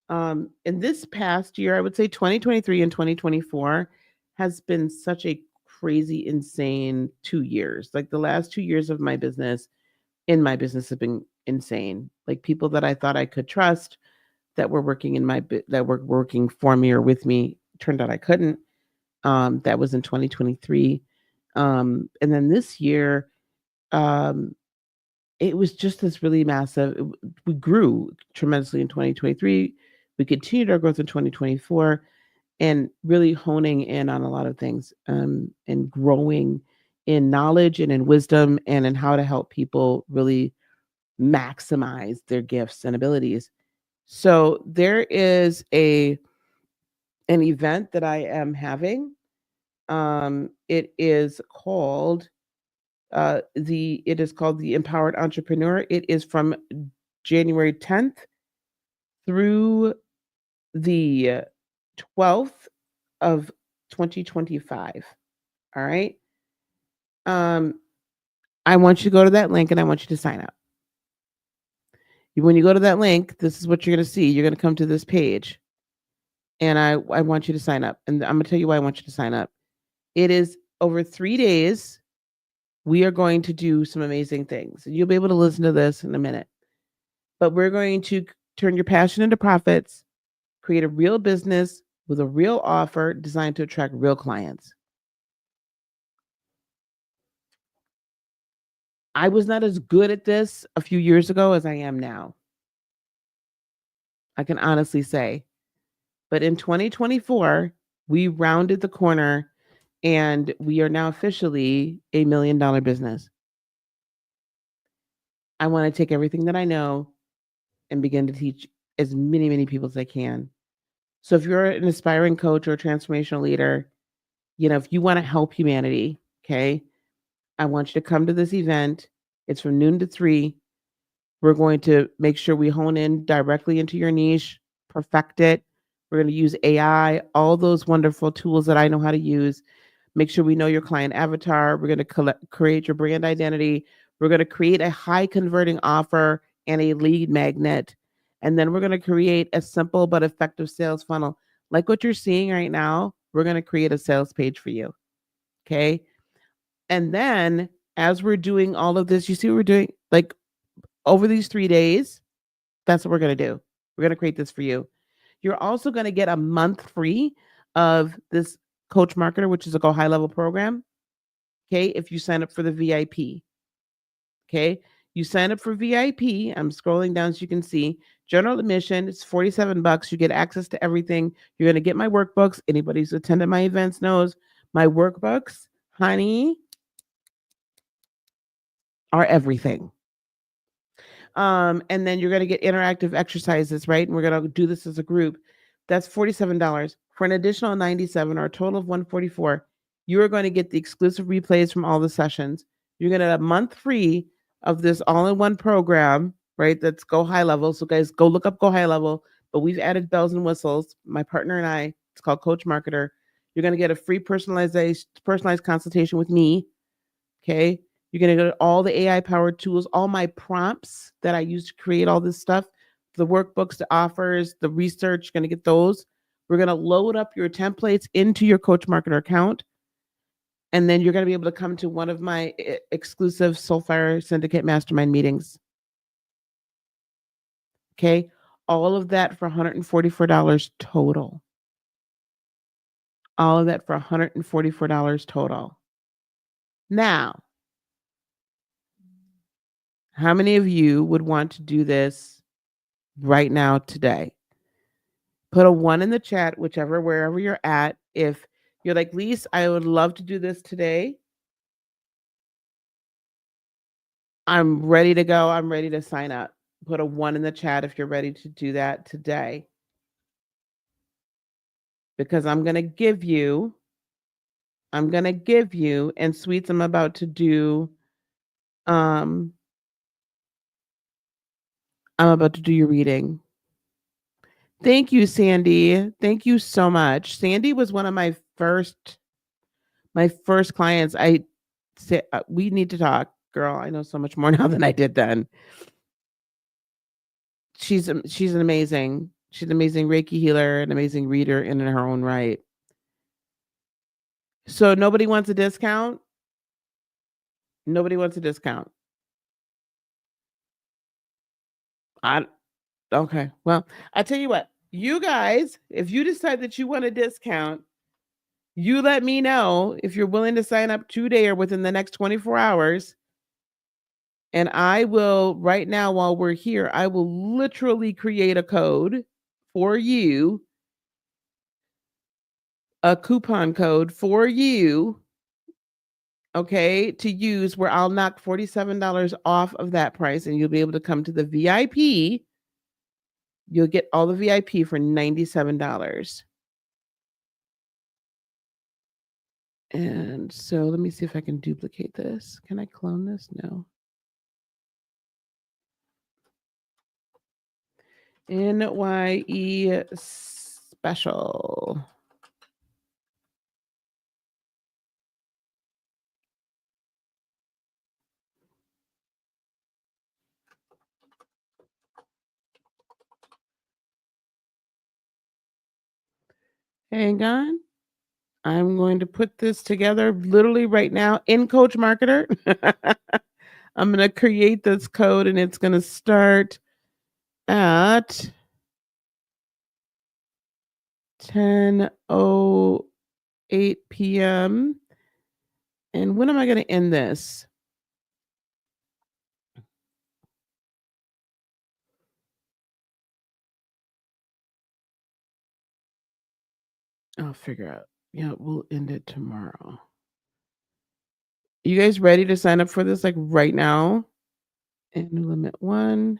In this past year, I would say 2023 and 2024 has been such a crazy, insane 2 years. Like the last 2 years of my business, in my business, have been insane. Like people that I thought I could trust that were working that were working for me or with me turned out I couldn't. That was in 2023. And then this year, um, it was just this really massive. We grew tremendously in 2023. We continued our growth in 2024 and really honing in on a lot of things, and growing in knowledge and in wisdom and in how to help people really maximize their gifts and abilities. So there is an event that I am having. It is called the Empowered Entrepreneur. It is from January 10th through the 12th of 2025. All right. Um, I want you to go to that link and I want you to sign up. When you go to that link, this is what you're going to see. You're going to come to this page and I want you to sign up. And I'm going to tell you why I want you to sign up. It is over 3 days. We are going to do some amazing things. And you'll be able to listen to this in a minute. But we're going to turn your passion into profits, create a real business with a real offer designed to attract real clients. I was not as good at this a few years ago as I am now. I can honestly say. But in 2024, we rounded the corner and we are now officially $1 million business. I want to take everything that I know and begin to teach as many people as I can. So if you're an aspiring coach or a transformational leader, if you want to help humanity, okay, I want you to come to this event. It's from noon to 3. We're going to make sure we hone in directly into your niche, perfect it. We're going to use AI, all those wonderful tools that I know how to use. Make sure we know your client avatar. We're going to create your brand identity. We're going to create a high converting offer and a lead magnet. And then we're going to create a simple but effective sales funnel. Like what you're seeing right now, we're going to create a sales page for you. Okay. And then as we're doing all of this, you see what we're doing? Like over these 3 days, that's what we're going to do. We're going to create this for you. You're also going to get a month free of this Coach Marketer, which is a Go High Level program. Okay. If you sign up for the VIP. Okay. You sign up for VIP. I'm scrolling down so you can see. General admission, it's $47. You get access to everything. You're going to get my workbooks. Anybody who's attended my events knows my workbooks, honey, are everything. And then you're going to get interactive exercises, right? And we're going to do this as a group. That's $47 for an additional $97 or a total of $144. You are going to get the exclusive replays from all the sessions. You're going to have a month free of this all-in-one program, right? That's Go High Level. So guys, go look up Go High Level, but we've added bells and whistles. My partner and I, it's called Coach Marketer. You're going to get a free personalized consultation with me. Okay. You're going to get all the AI powered tools, all my prompts that I use to create all this stuff, the workbooks, the offers, the research. You're going to get those. We're going to load up your templates into your Coach Marketer account. And then you're going to be able to come to one of my exclusive Soulfire Syndicate Mastermind meetings. Okay. All of that for $144 total. All of that for $144 total. Now, how many of you would want to do this right now today? Put a 1 in the chat, wherever you're at. If you're like, Lise, I would love to do this today. I'm ready to go. I'm ready to sign up. Put a 1 in the chat if you're ready to do that today. Because I'm going to give you, and Sweets, I'm about to do, I'm about to do your reading. Thank you, Sandy. Thank you so much. Sandy was one of my first clients. I said, we need to talk, girl. I know so much more now than I did then. She's an amazing Reiki healer, an amazing reader in her own right. So nobody wants a discount? Nobody wants a discount. Okay. Well, I tell you what, you guys, if you decide that you want a discount, you let me know if you're willing to sign up today or within the next 24 hours. And I will, right now, while we're here, I will literally create a code for you, a coupon code for you, okay, to use, where I'll knock $47 off of that price and you'll be able to come to the VIP. You'll get all the VIP for $97. And so let me see if I can duplicate this. Can I clone this? No. NYE special. Hang on. I'm going to put this together literally right now in Coach Marketer. I'm going to create this code and it's going to start at 10:08 p.m. And when am I going to end this? I'll figure out. Yeah, we'll end it tomorrow. You guys ready to sign up for this like right now? And limit 1.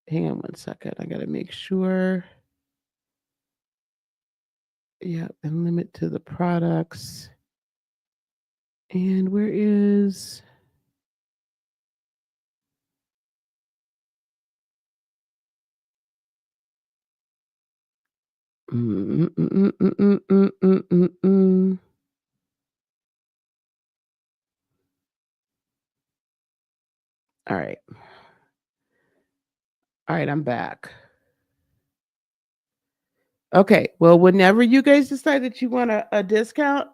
Hang on 1 second. I got to make sure. Yeah, and limit to the products. And where is... All right. All right, I'm back. Okay, well, whenever you guys decide that you want a discount,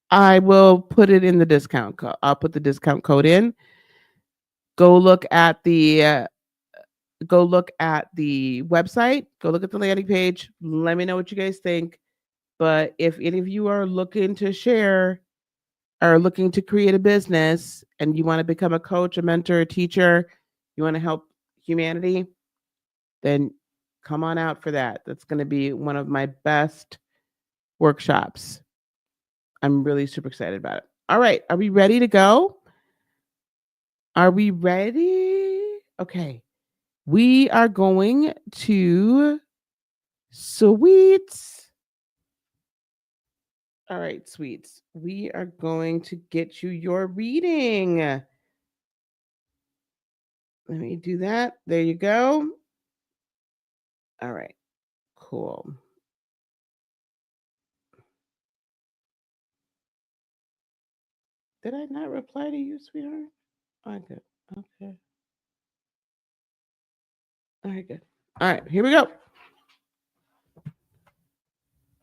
I will put it in the discount code. I'll put the discount code in. Go look at the website. Go look at the landing page. Let me know what you guys think. But if any of you are looking to share or looking to create a business and you want to become a coach, a mentor, a teacher, you want to help humanity, then come on out for that. That's going to be one of my best workshops. I'm really super excited about it. All right. Are we ready to go? Are we ready? Okay. We are going to Sweets. All right, Sweets. We are going to get you your reading. Let me do that. There you go. All right. Cool. Did I not reply to you, sweetheart? I did. Okay. All right, good. All right, here we go.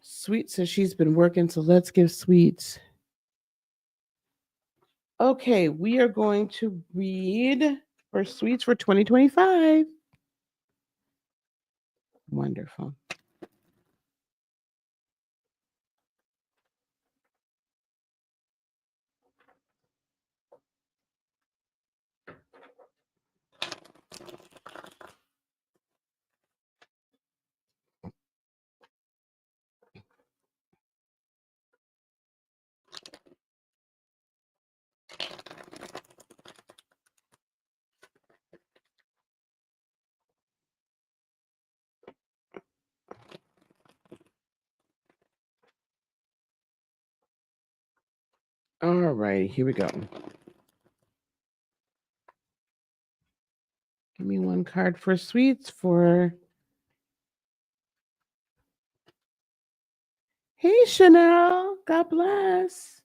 Sweet says she's been working, so let's give Sweets Okay, we are going to read for sweets for 2025. Wonderful. All right, here we go. Give me one card for sweets for. Hey, Chanel. God bless.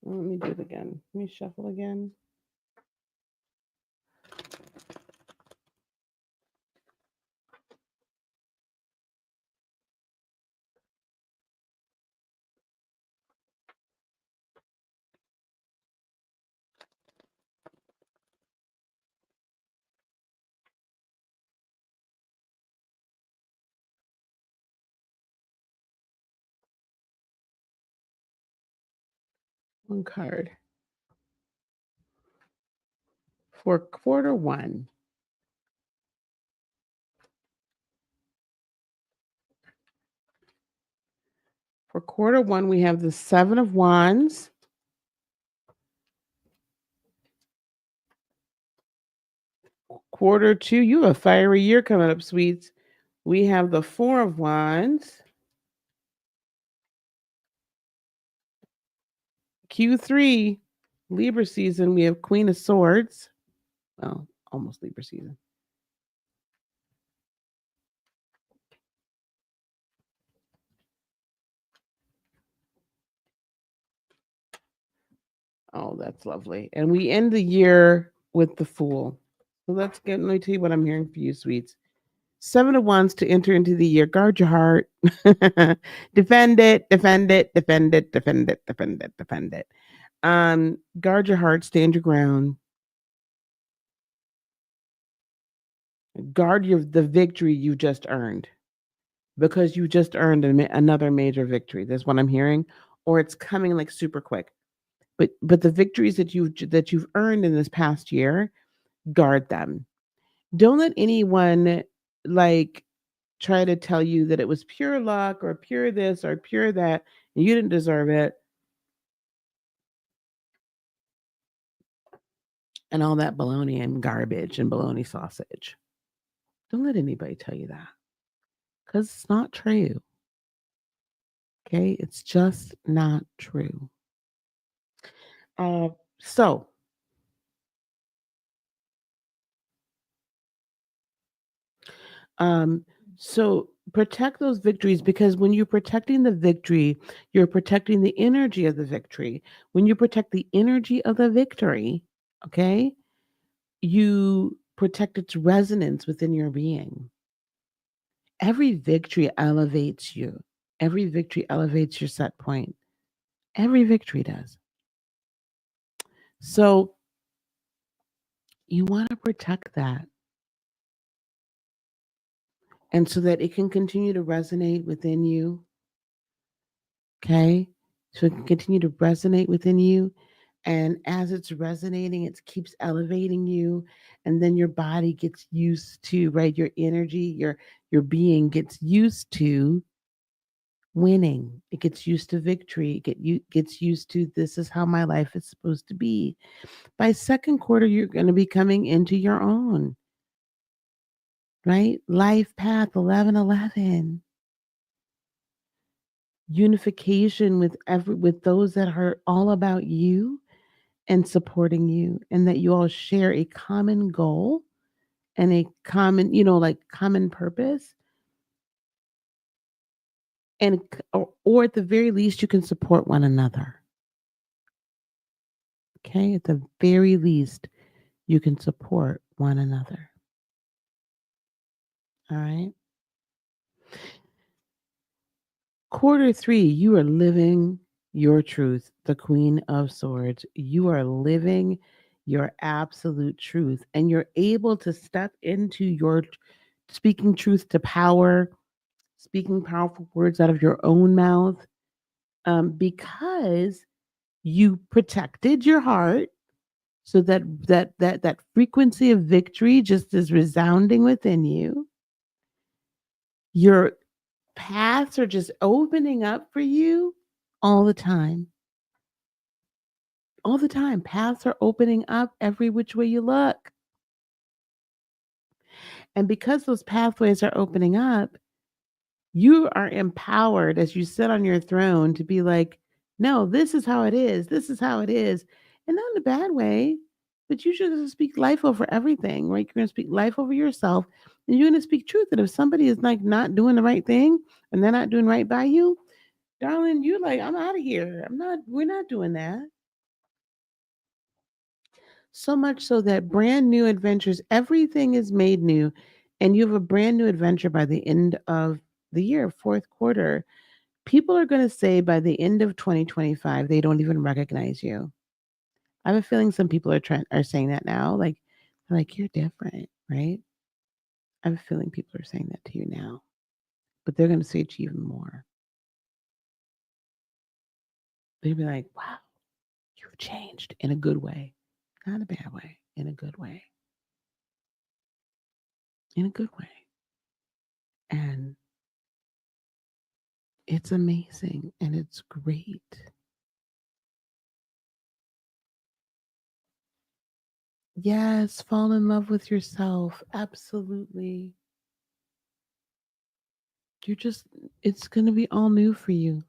Let me do it again. Let me shuffle again. One card for quarter one. For quarter one, we have the Seven of Wands. Quarter two, you have a fiery year coming up, sweets. We have the Four of Wands. Q3, Libra season, we have Queen of Swords. Well, almost Libra season. Oh, that's lovely. And we end the year with the Fool. So let me tell you what I'm hearing for you, sweets. Seven of Wands to enter into the year. Guard your heart. Defend it, defend it, defend it, defend it, defend it, defend it. Guard your heart, stand your ground. Guard the victory you just earned, because you just earned another major victory. That's what I'm hearing, or it's coming like super quick. But the victories that you've earned in this past year, guard them. Don't let anyone like try to tell you that it was pure luck or pure this or pure that and you didn't deserve it and all that baloney and garbage and baloney sausage. Don't let anybody tell you that, because it's not true. Okay, it's just not true. Uh, so Um, so protect those victories, because when you're protecting the victory, you're protecting the energy of the victory. When you protect the energy of the victory, okay, you protect its resonance within your being. Every victory elevates you. Every victory elevates your set point. Every victory does. So you want to protect that. And so that it can continue to resonate within you. Okay. So it can continue to resonate within you. And as it's resonating, it keeps elevating you. And then your body gets used to, right? Your energy, your being gets used to winning. It gets used to victory. Gets used to, this is how my life is supposed to be. By second quarter, you're going to be coming into your own, right? Life path 1111. Unification with those that are all about you and supporting you, and that you all share a common goal and a common, like common purpose. And or at the very least, you can support one another. Okay, at the very least, you can support one another. All right. Quarter three, you are living your truth, the Queen of Swords. You are living your absolute truth, and you're able to step into your speaking truth to power, speaking powerful words out of your own mouth, because you protected your heart so that frequency of victory just is resounding within you. Your paths are just opening up for you all the time. All the time. Paths are opening up every which way you look. And because those pathways are opening up, you are empowered as you sit on your throne to be like, no, this is how it is. This is how it is. And not in a bad way, but you should speak life over everything, right? You're going to speak life over yourself and you're going to speak truth. And if somebody is like not doing the right thing and they're not doing right by you, darling, you're like, I'm out of here. We're not doing that. So much so that brand new adventures, everything is made new, and you have a brand new adventure by the end of the year, fourth quarter. People are going to say by the end of 2025, they don't even recognize you. I have a feeling some people are saying that now. Like you're different, right? I have a feeling people are saying that to you now, but they're going to say it to you even more. They'll be like, wow, you've changed in a good way, not a bad way, in a good way, in a good way. And it's amazing and it's great. Yes, fall in love with yourself. Absolutely. You're just, it's going to be all new for you.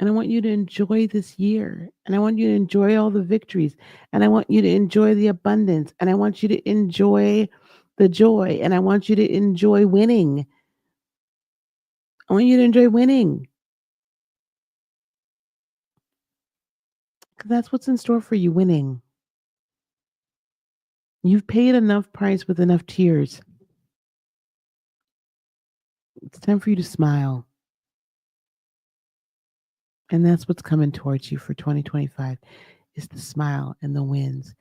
And I want you to enjoy this year. And I want you to enjoy all the victories. And I want you to enjoy the abundance. And I want you to enjoy the joy. And I want you to enjoy winning. I want you to enjoy winning. Because that's what's in store for you, winning. You've paid enough price with enough tears. It's time for you to smile. And that's what's coming towards you for 2025 is the smile and the wins.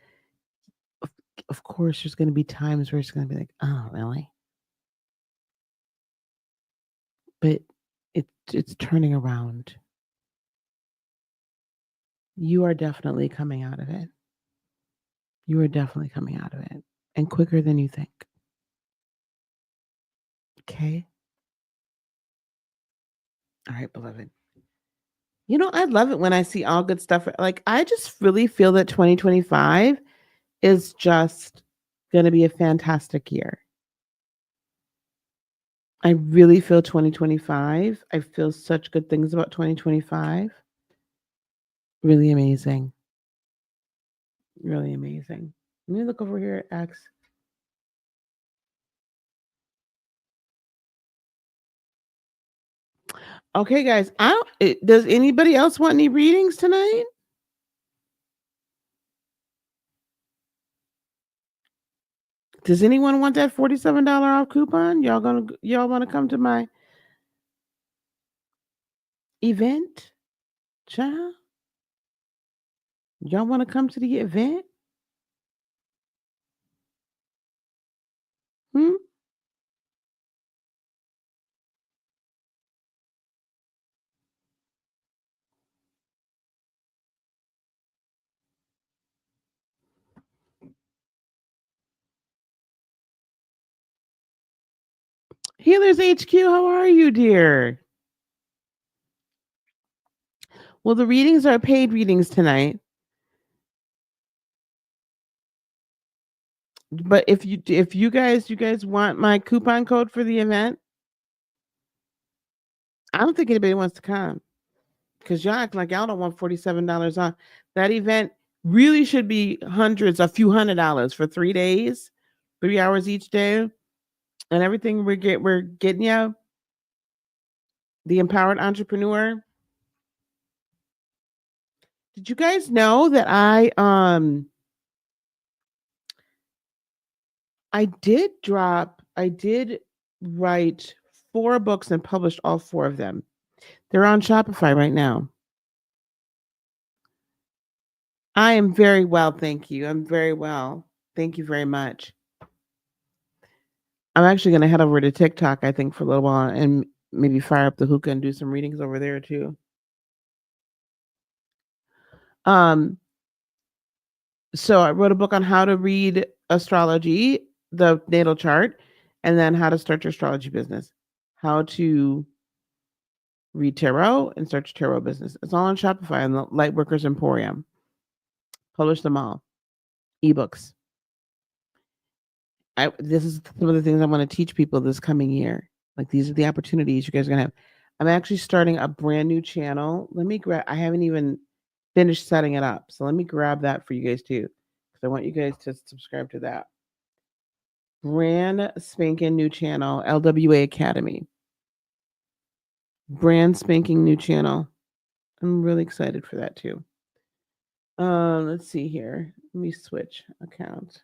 Of, of course, there's going to be times where it's going to be like, oh, really? But it's turning around. You are definitely coming out of it. You are definitely coming out of it. And quicker than you think. Okay? All right, beloved. You know, I love it when I see all good stuff. Like, I just really feel that 2025 is just going to be a fantastic year. I really feel 2025. I feel such good things about 2025. Really amazing. Really amazing. Let me look over here at X. Okay, guys. Does anybody else want any readings tonight? Does anyone want that $47 off coupon? Y'all want to come to my event? Child? Y'all want to come to the event? Hmm? Healers HQ, how are you, dear? Well, the readings are paid readings tonight. But if you guys want my coupon code for the event, I don't think anybody wants to come because y'all act like y'all don't want $47 off. That event really should be hundreds, a few $100 for 3 days, 3 hours each day, and everything we're getting you the empowered entrepreneur. Did you guys know that I did write 4 books and published all 4 of them. They're on Shopify right now. I am very well, thank you. I'm very well. Thank you very much. I'm actually gonna head over to TikTok, I think, for a little while and maybe fire up the hookah and do some readings over there too. Um, so I wrote a book on how to read astrology, the natal chart, and then how to start your astrology business. How to read tarot and start your tarot business. It's all on Shopify and the Lightworkers Emporium. Publish them all. Ebooks. This is some of the things I want to teach people this coming year. Like these are the opportunities you guys are gonna have. I'm actually starting a brand new channel. Let me grab. I haven't even finished setting it up, so let me grab that for you guys too, because I want you guys to subscribe to that. Brand spanking new channel, LWA Academy. Brand spanking new channel. I'm really excited for that too. Let's see here. Let me switch account.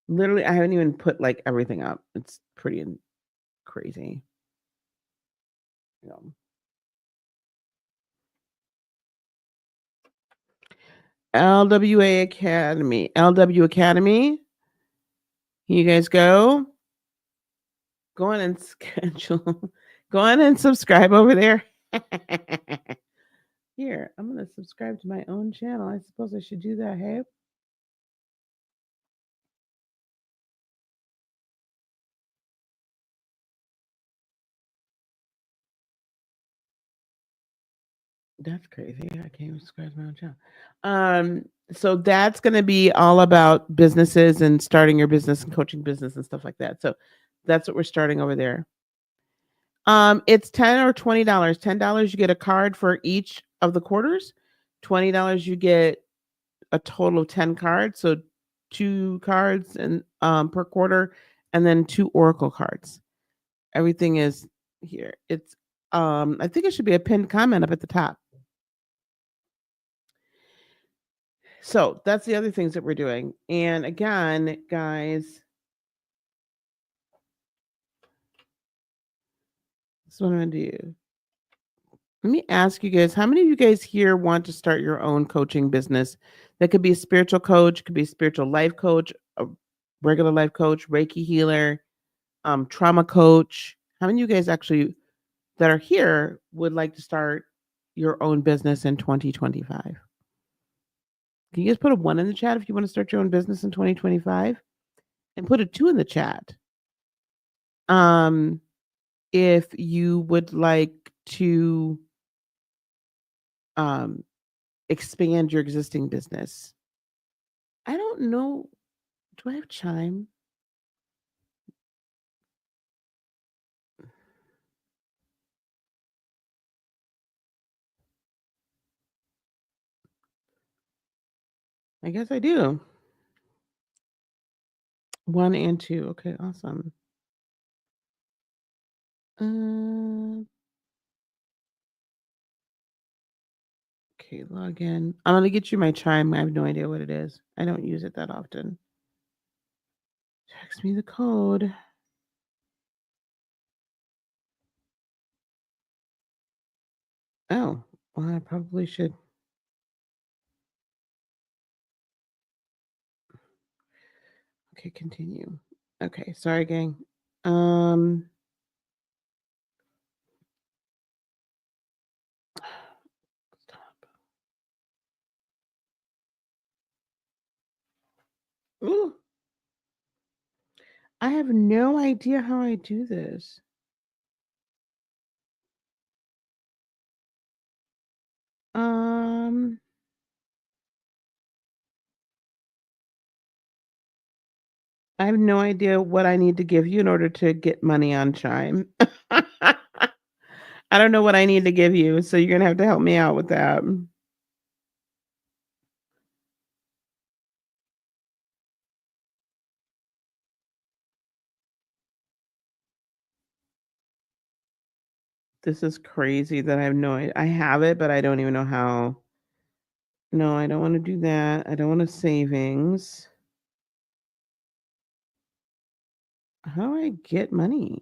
Literally, I haven't even put like everything up. It's pretty crazy. LWA Academy. LW Academy. Here you guys go. Go on and schedule. Go on and subscribe over there. Here, I'm going to subscribe to my own channel. I suppose I should do that, hey? That's crazy. I can't even subscribe to my own channel. So that's going to be all about businesses and starting your business and coaching business and stuff like that. So that's what we're starting over there. It's $10 or $20. $10 you get a card for each of the quarters. $20 you get a total of 10 cards, so 2 cards and per quarter, and then 2 oracle cards. Everything is here. It's I think it should be a pinned comment up at the top. So that's the other things that we're doing. And again, guys, this is what I'm gonna do. Let me ask you guys, how many of you guys here want to start your own coaching business? That could be a spiritual coach, could be a spiritual life coach, a regular life coach, Reiki healer, trauma coach. How many of you guys actually that are here would like to start your own business in 2025? Can you guys put a 1 in the chat if you want to start your own business in 2025? And put a 2 in the chat. If you would like to expand your existing business. I don't know. Do I have chime? I guess I do. 1 and 2. Okay, awesome. Okay, log in. I'm gonna get you my chime. I have no idea what it is. I don't use it that often. Text me the code. Oh, well, I probably should. Okay, continue. Okay, sorry, gang. Stop. Ooh. I have no idea how I do this. I have no idea what I need to give you in order to get money on Chime. I don't know what I need to give you, so you're gonna have to help me out with that. This is crazy that I have no idea. I have it, but I don't even know how. No, I don't want to do that. I don't want to savings. How do I get money?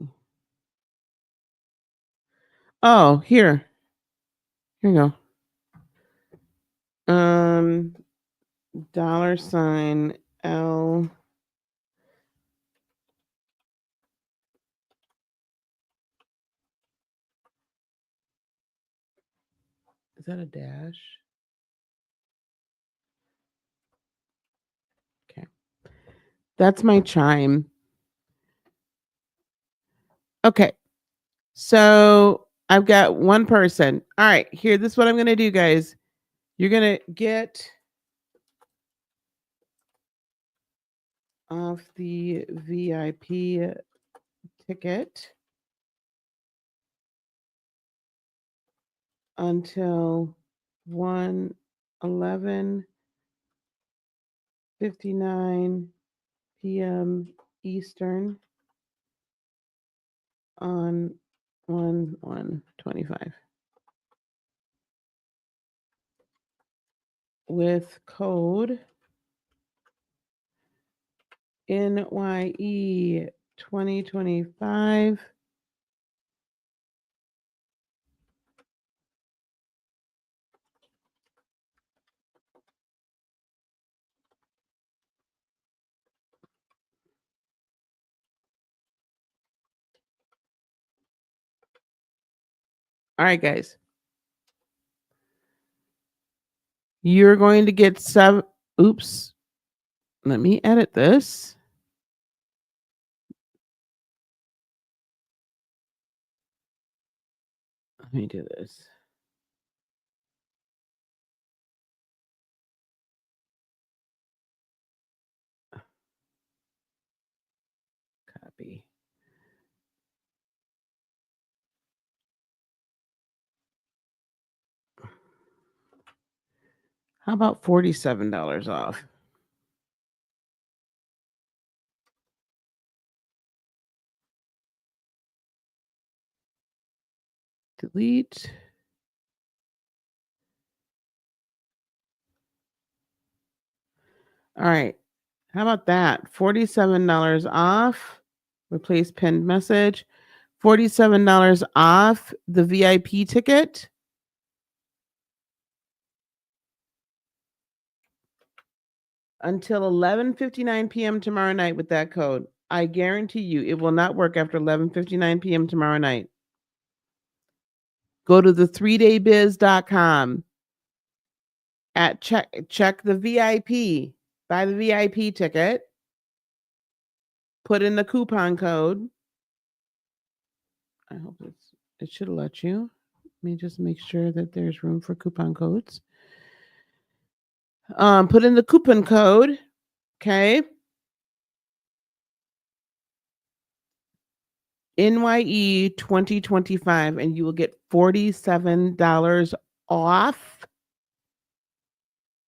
Oh, here. Here you go. $L. Is that a dash? Okay. That's my chime. Okay. So I've got one person. All right. Here, this is what I'm going to do, guys. You're going to get off the VIP ticket until 11:59 p.m. Eastern on 1/1/25 with code NYE 2025. All right, guys. You're going to get seven. Oops. Let me edit this. Let me do this. Copy. How about $47 off? Delete. All right. How about that? $47 off. Replace pinned message. $47 off the VIP ticket. Until 11:59 p.m. tomorrow night with that code. I guarantee you it will not work after 11:59 p.m. tomorrow night. Go to the 3daybiz.com. Check the VIP. Buy the VIP ticket. Put in the coupon code. I hope it should let you. Let me just make sure that there's room for coupon codes. Put in the coupon code. Okay. NYE 2025, and you will get $47 off.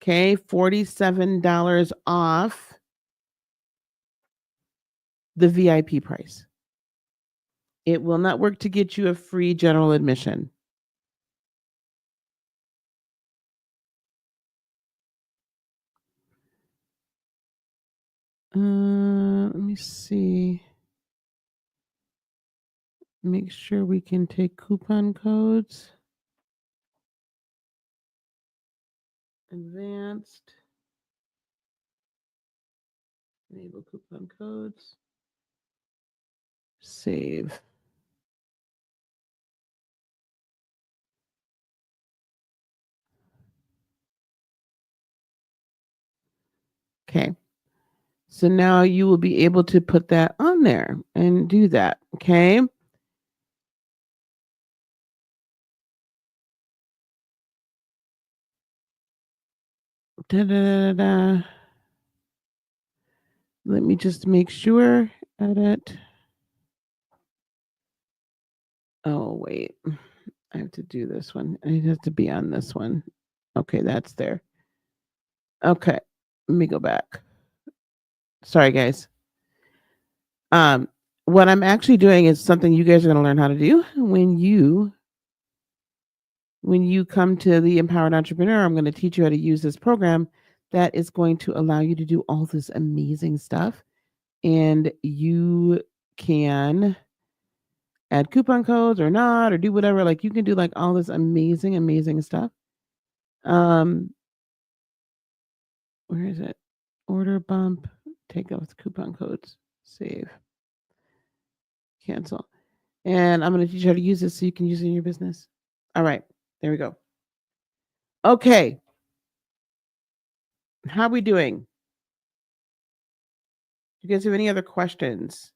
Okay, $47 off the VIP price. It will not work to get you a free general admission. Let me see. Make sure we can take coupon codes. Advanced. Enable coupon codes. Save. Okay. So now you will be able to put that on there and do that. Okay. Da, da, da, da. Let me just make sure. Edit. Oh, wait. I have to do this one. I have to be on this one. Okay, that's there. Okay. Let me go back. Sorry, guys. What I'm actually doing is something you guys are going to learn how to do when you come to the Empowered Entrepreneur. I'm going to teach you how to use this program that is going to allow you to do all this amazing stuff, and you can add coupon codes or not, or do whatever. Like you can do like all this amazing, amazing stuff. Where is it? Order bump, take off coupon codes, save, cancel. And I'm going to teach you how to use this so you can use it in your business. All right, there we go. Okay. How are we doing? Do you guys have any other questions?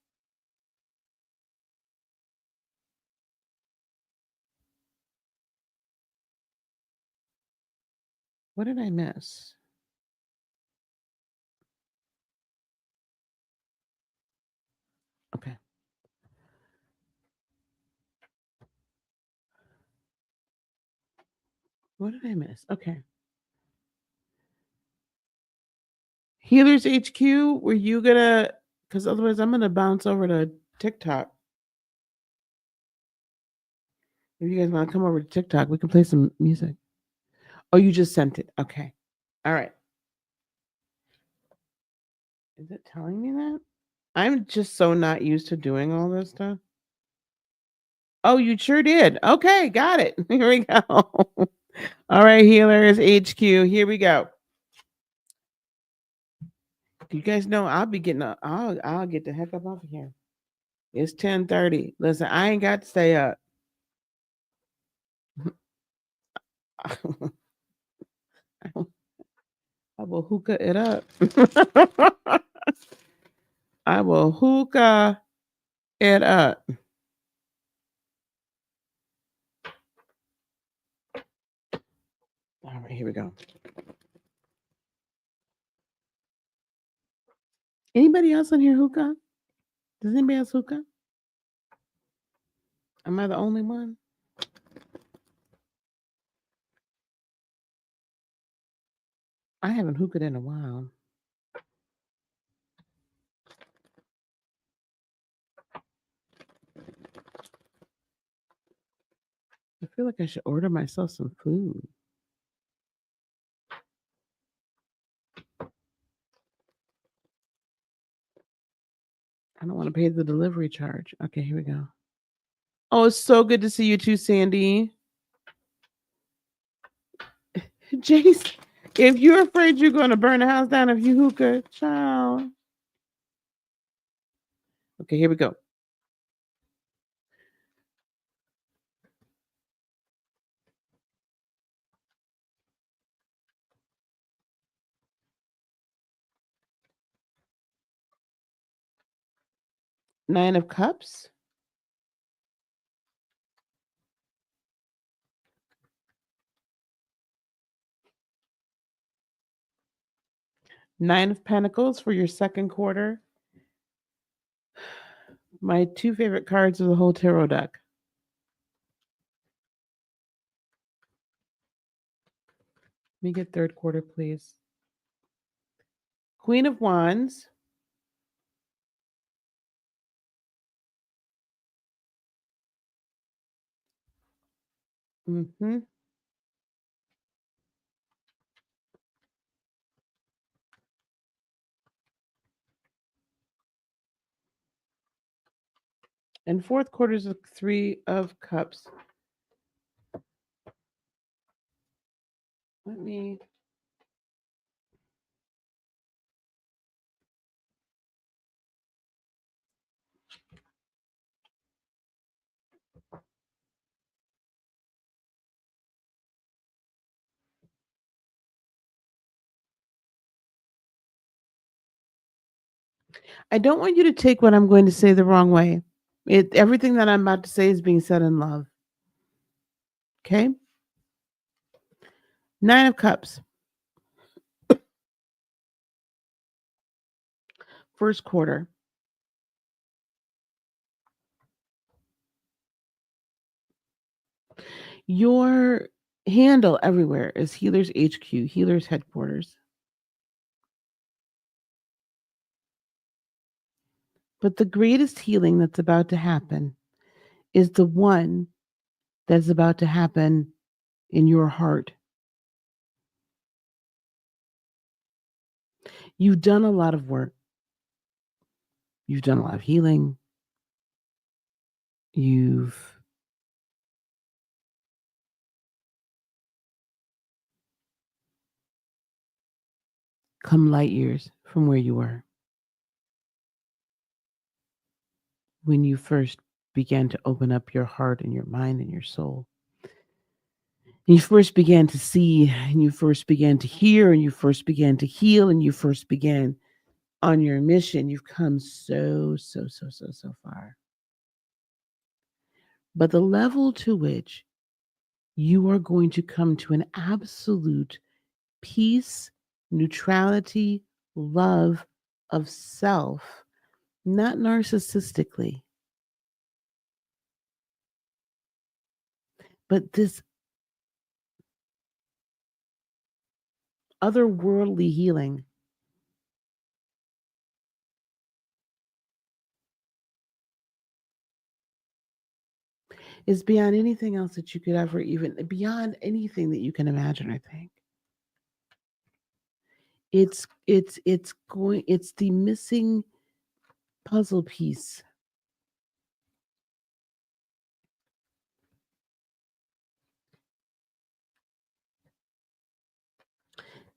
What did I miss? Okay. What did I miss? Okay. Healers HQ, were you gonna? Because otherwise, I'm gonna bounce over to TikTok. If you guys want to come over to TikTok, we can play some music. Oh, you just sent it. Okay. All right. Is it telling me that? I'm just so not used to doing all this stuff. Oh, you sure did. Okay, got it. Here we go. All right, Healers HQ. Here we go. You guys know I'll be getting up. I'll get the heck up off of here. It's 10:30. Listen, I ain't got to stay up. I will hookah it up. I will hookah it up. All right, here we go. Anybody else on here hookah? Does anybody else hookah? Am I the only one? I haven't hooked in a while. I feel like I should order myself some food. I don't want to pay the delivery charge. Okay, here we go. Oh, it's so good to see you too, Sandy. Jace, if you're afraid you're going to burn the house down if you hookah, child. Okay, here we go. Nine of Cups. Nine of Pentacles for your second quarter. My two favorite cards of the whole tarot deck. Let me get third quarter, please. Queen of Wands. Mm-hmm. And fourth quarter is a Three of Cups. Let me. I don't want you to take what I'm going to say the wrong way. Everything that I'm about to say is being said in love. Okay? Nine of Cups. First quarter. Your handle everywhere is Healers HQ, Healers Headquarters. But the greatest healing that's about to happen is the one that's about to happen in your heart. You've done a lot of work. You've done a lot of healing. You've come light years from where you were when you first began to open up your heart and your mind and your soul. You first began to see, and you first began to hear, and you first began to heal, and you first began on your mission. You've come so far. But the level to which you are going to come to an absolute peace, neutrality, love of self, not narcissistically, but this otherworldly healing is beyond anything else that you could ever even beyond anything that you can imagine, I think. It's the missing puzzle piece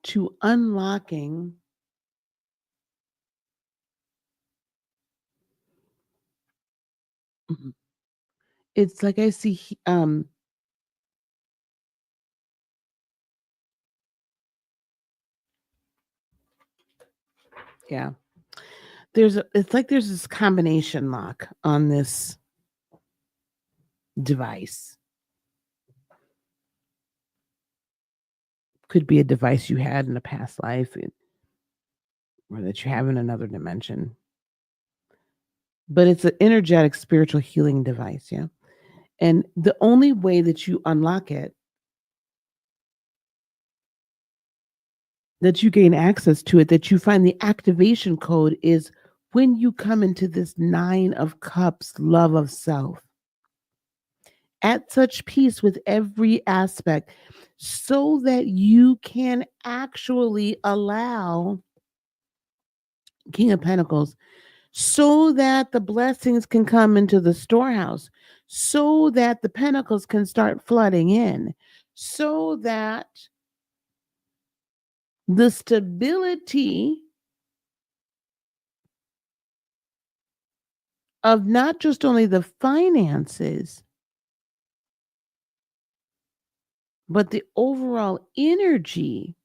to unlocking. Mhm. It's like I see yeah. It's like there's this combination lock on this device. Could be a device you had in a past life or that you have in another dimension. But it's an energetic spiritual healing device, yeah. And the only way that you unlock it, that you gain access to it, that you find the activation code is when you come into this 9 of cups, love of self, at such peace with every aspect, so that you can actually allow King of Pentacles, so that the blessings can come into the storehouse, so that the pentacles can start flooding in, so that the stability of not just only the finances, but the overall energy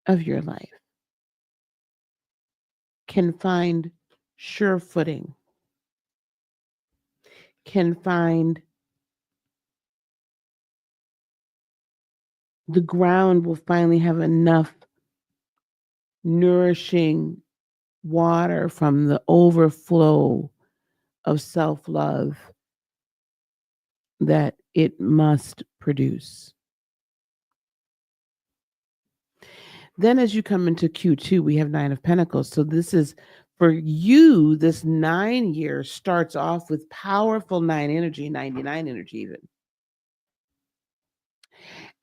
of your life can find sure footing, can find the ground will finally have enough nourishing water from the overflow of self love that it must produce. Then, as you come into Q2, we have 9 of Pentacles. So, this is for you, this 9 year starts off with powerful 9 energy, 99 energy, even.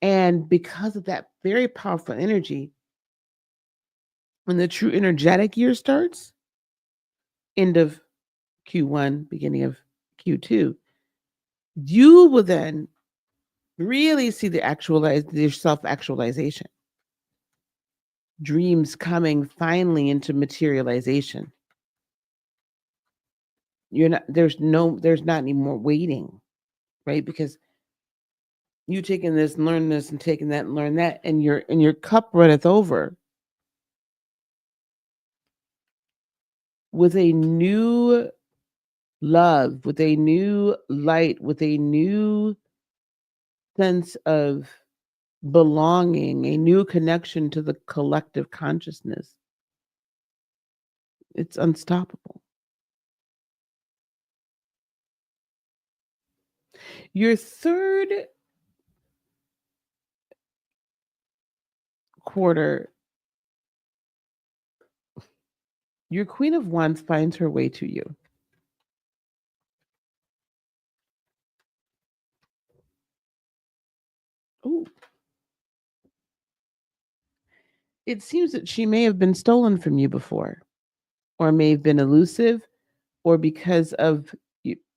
And because of that very powerful energy, when the true energetic year starts, end of Q1, beginning of Q2, you will then really see your self actualization, dreams coming finally into materialization. There's not any more waiting, right? Because you taking this and learn this and taking that and learn that, and your cup runneth over with a new love, with a new light, with a new sense of belonging, a new connection to the collective consciousness. It's unstoppable. Your third quarter, your Queen of Wands finds her way to you. Ooh. It seems that she may have been stolen from you before, or may have been elusive, or because of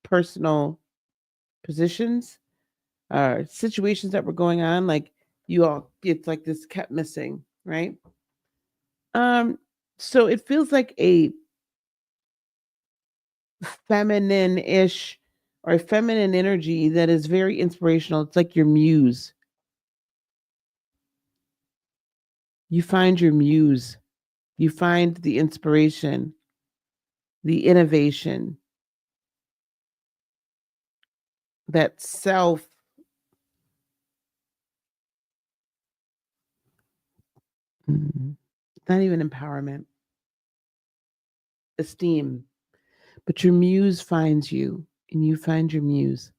personal positions, situations that were going on, like it's like this kept missing, right? Um, so it feels like a feminine-ish or a feminine energy that is very inspirational. It's like your muse. You find your muse. You find the inspiration, the innovation, that self not even empowerment, esteem. But your muse finds you and you find your muse.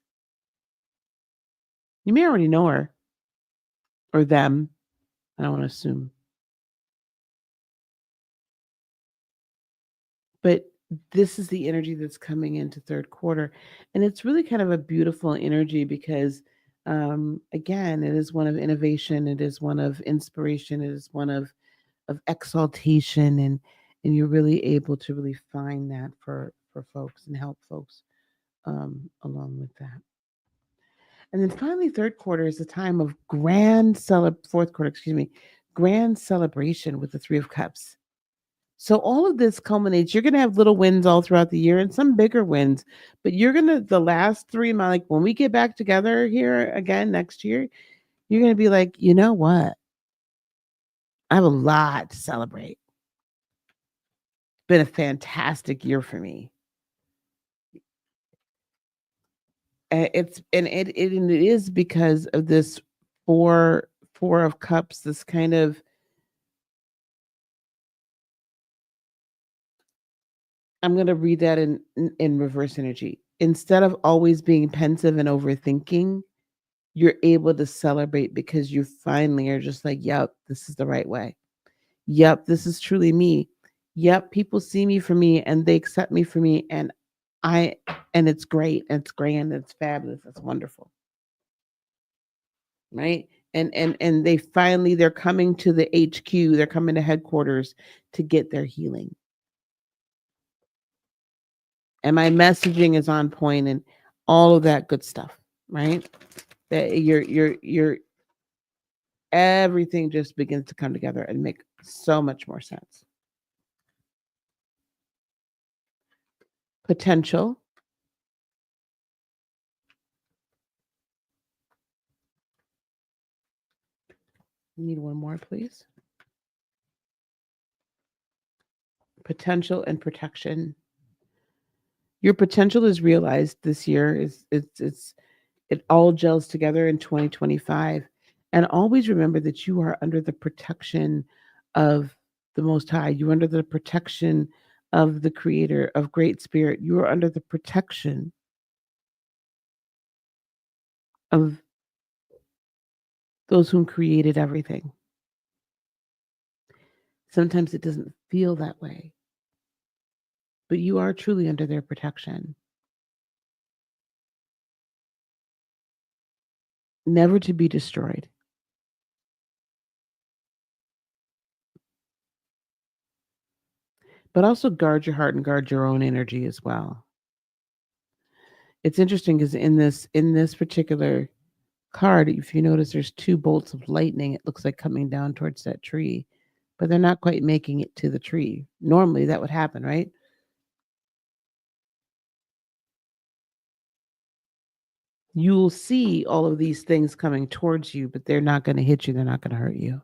You may already know her or them. I don't want to assume. But this is the energy that's coming into third quarter. And it's really kind of a beautiful energy because, again, it is one of innovation, it is one of inspiration, it is one of exaltation, and you're really able to really find that for folks and help folks along with that. And then finally, third quarter is a time of fourth quarter, excuse me, grand celebration with the Three of Cups. So all of this culminates. You're going to have little wins all throughout the year and some bigger wins, but you're going to, the last 3 months, like when we get back together here again next year, you're going to be like, you know what? I have a lot to celebrate. Been a fantastic year for me. And it is because of this four of cups, this kind of, I'm going to read that in reverse energy. Instead of always being pensive and overthinking, you're able to celebrate because you finally are just like, yep, this is the right way. Yep, this is truly me. Yep, people see me for me and they accept me for me, I and it's great, it's grand, it's fabulous, it's wonderful. Right? And they're coming to the HQ, they're coming to headquarters to get their healing. And my messaging is on point and all of that good stuff, right? That you're everything just begins to come together and make so much more sense. Potential. You need one more, please. Potential and protection. Your potential is realized this year. It all gels together in 2025. And always remember that you are under the protection of the Most High. You're under the protection of the Creator, of Great Spirit. You are under the protection of those whom created everything. Sometimes it doesn't feel that way, but you are truly under their protection. Never to be destroyed. But also guard your heart and guard your own energy as well. It's interesting because in this particular card, if you notice, there's two bolts of lightning. It looks like coming down towards that tree, but they're not quite making it to the tree. Normally, that would happen, right? You'll see all of these things coming towards you, but they're not going to hit you. They're not going to hurt you.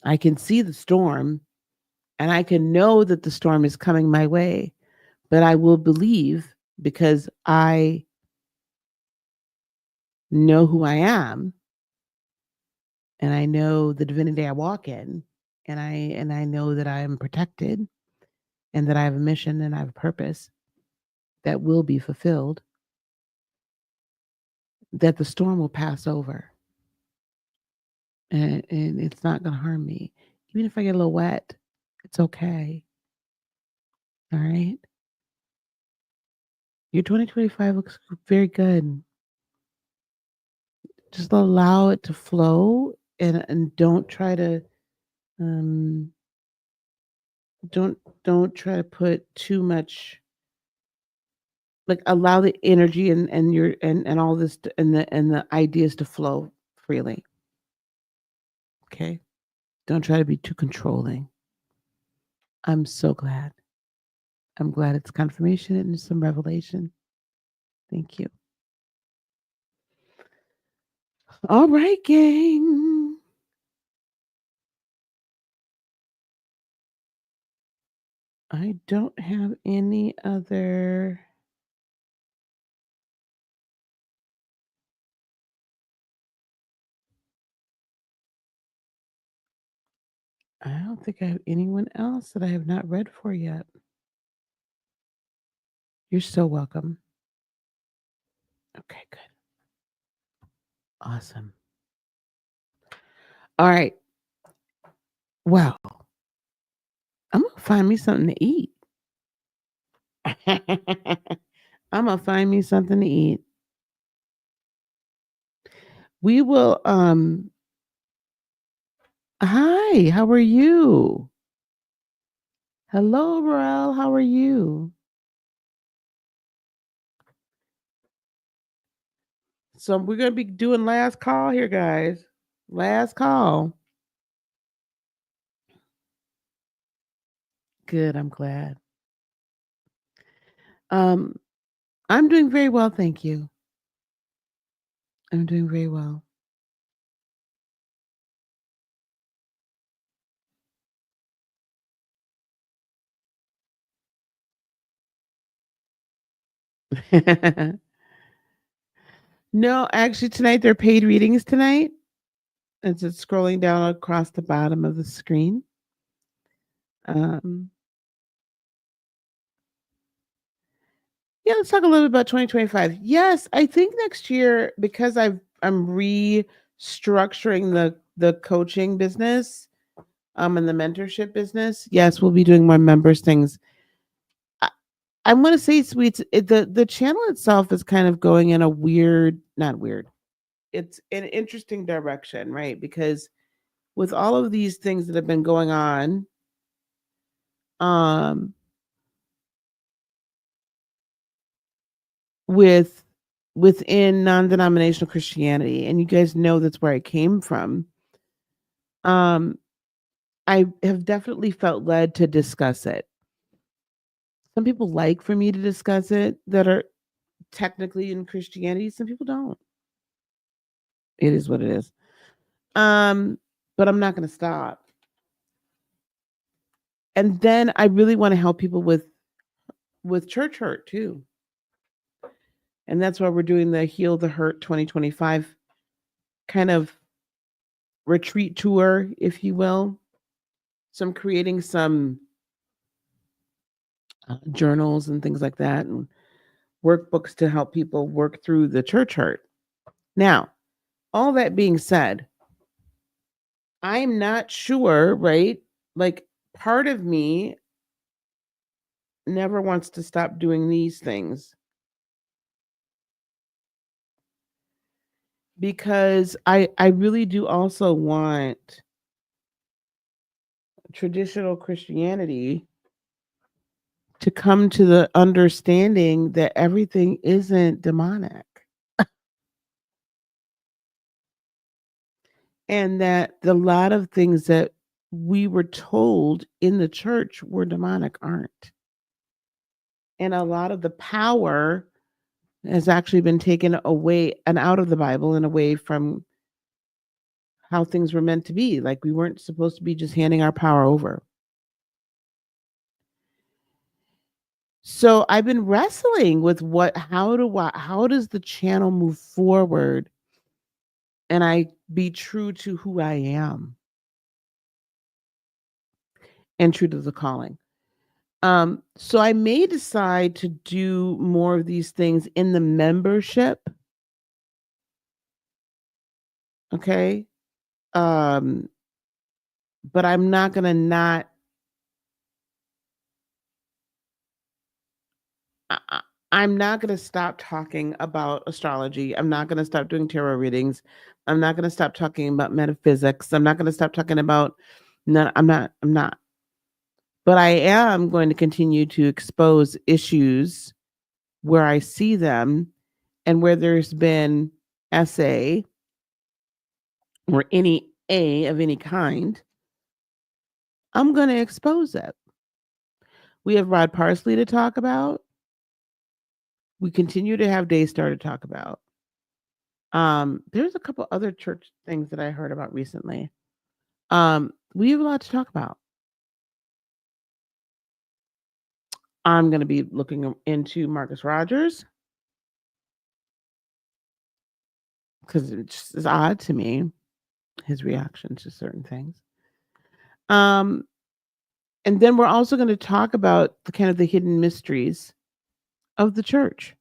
I can see the storm, and I can know that the storm is coming my way, but I will believe because I know who I am and I know the divinity I walk in, and I know that I am protected and that I have a mission and I have a purpose that will be fulfilled, that the storm will pass over and it's not going to harm me. Even if I get a little wet, it's okay. All right. Your 2025 looks very good. Just allow it to flow and don't try to um don't try to put too much like allow the energy and your and all this and the ideas to flow freely. Okay? Don't try to be too controlling. I'm so glad. I'm glad it's confirmation and some revelation. Thank you. All right, gang. I don't have any other. I don't think I have anyone else that I have not read for yet. You're so welcome. Okay, good. Awesome. All right. Well, I'm gonna find me something to eat. I'm gonna find me something to eat. We will hi, how are you? Hello, Morel, how are you? So we're gonna be doing last call here, guys. Last call. Good, I'm glad. Um, I'm doing very well, thank you. I'm doing very well. No, actually tonight they're paid readings tonight. It's just scrolling down across the bottom of the screen. Um, yeah, let's talk a little bit about 2025. Yes, I think next year because I'm restructuring the coaching business, and the mentorship business. Yes, we'll be doing more members things. I, I want to say, sweets, the channel itself is kind of going in a weird, not weird. It's an interesting direction, right? Because with all of these things that have been going on, um, with within non-denominational Christianity, and you guys know that's where I came from. Um, I have definitely felt led to discuss it. Some people like for me to discuss it that are technically in Christianity. Some people don't. It is what it is. Um, but I'm not going to stop. And then I really want to help people with church hurt too. And that's why we're doing the Heal the Hurt 2025 kind of retreat tour, if you will. So I'm creating some journals and things like that and workbooks to help people work through the church hurt. Now, all that being said, I'm not sure, right? Like part of me never wants to stop doing these things because I really do also want traditional Christianity to come to the understanding that everything isn't demonic and that a lot of things that we were told in the church were demonic aren't. And a lot of the power has actually been taken away and out of the Bible and away from how things were meant to be. Like we weren't supposed to be just handing our power over. So I've been wrestling with how does the channel move forward and I be true to who I am and true to the calling. So I may decide to do more of these things in the membership. Okay. Um, but I'm not gonna not I, I'm not gonna stop talking about astrology. I'm not gonna stop doing tarot readings. I'm not gonna stop talking about metaphysics. I'm not gonna stop talking about no, I'm not. But I am going to continue to expose issues where I see them and where there's been SA or any A of any kind, I'm going to expose it. We have Rod Parsley to talk about. We continue to have Daystar to talk about. There's a couple other church things that I heard about recently. We have a lot to talk about. I'm going to be looking into Marcus Rogers because it just is odd to me, his reaction to certain things. And then we're also going to talk about the kind of the hidden mysteries of the church.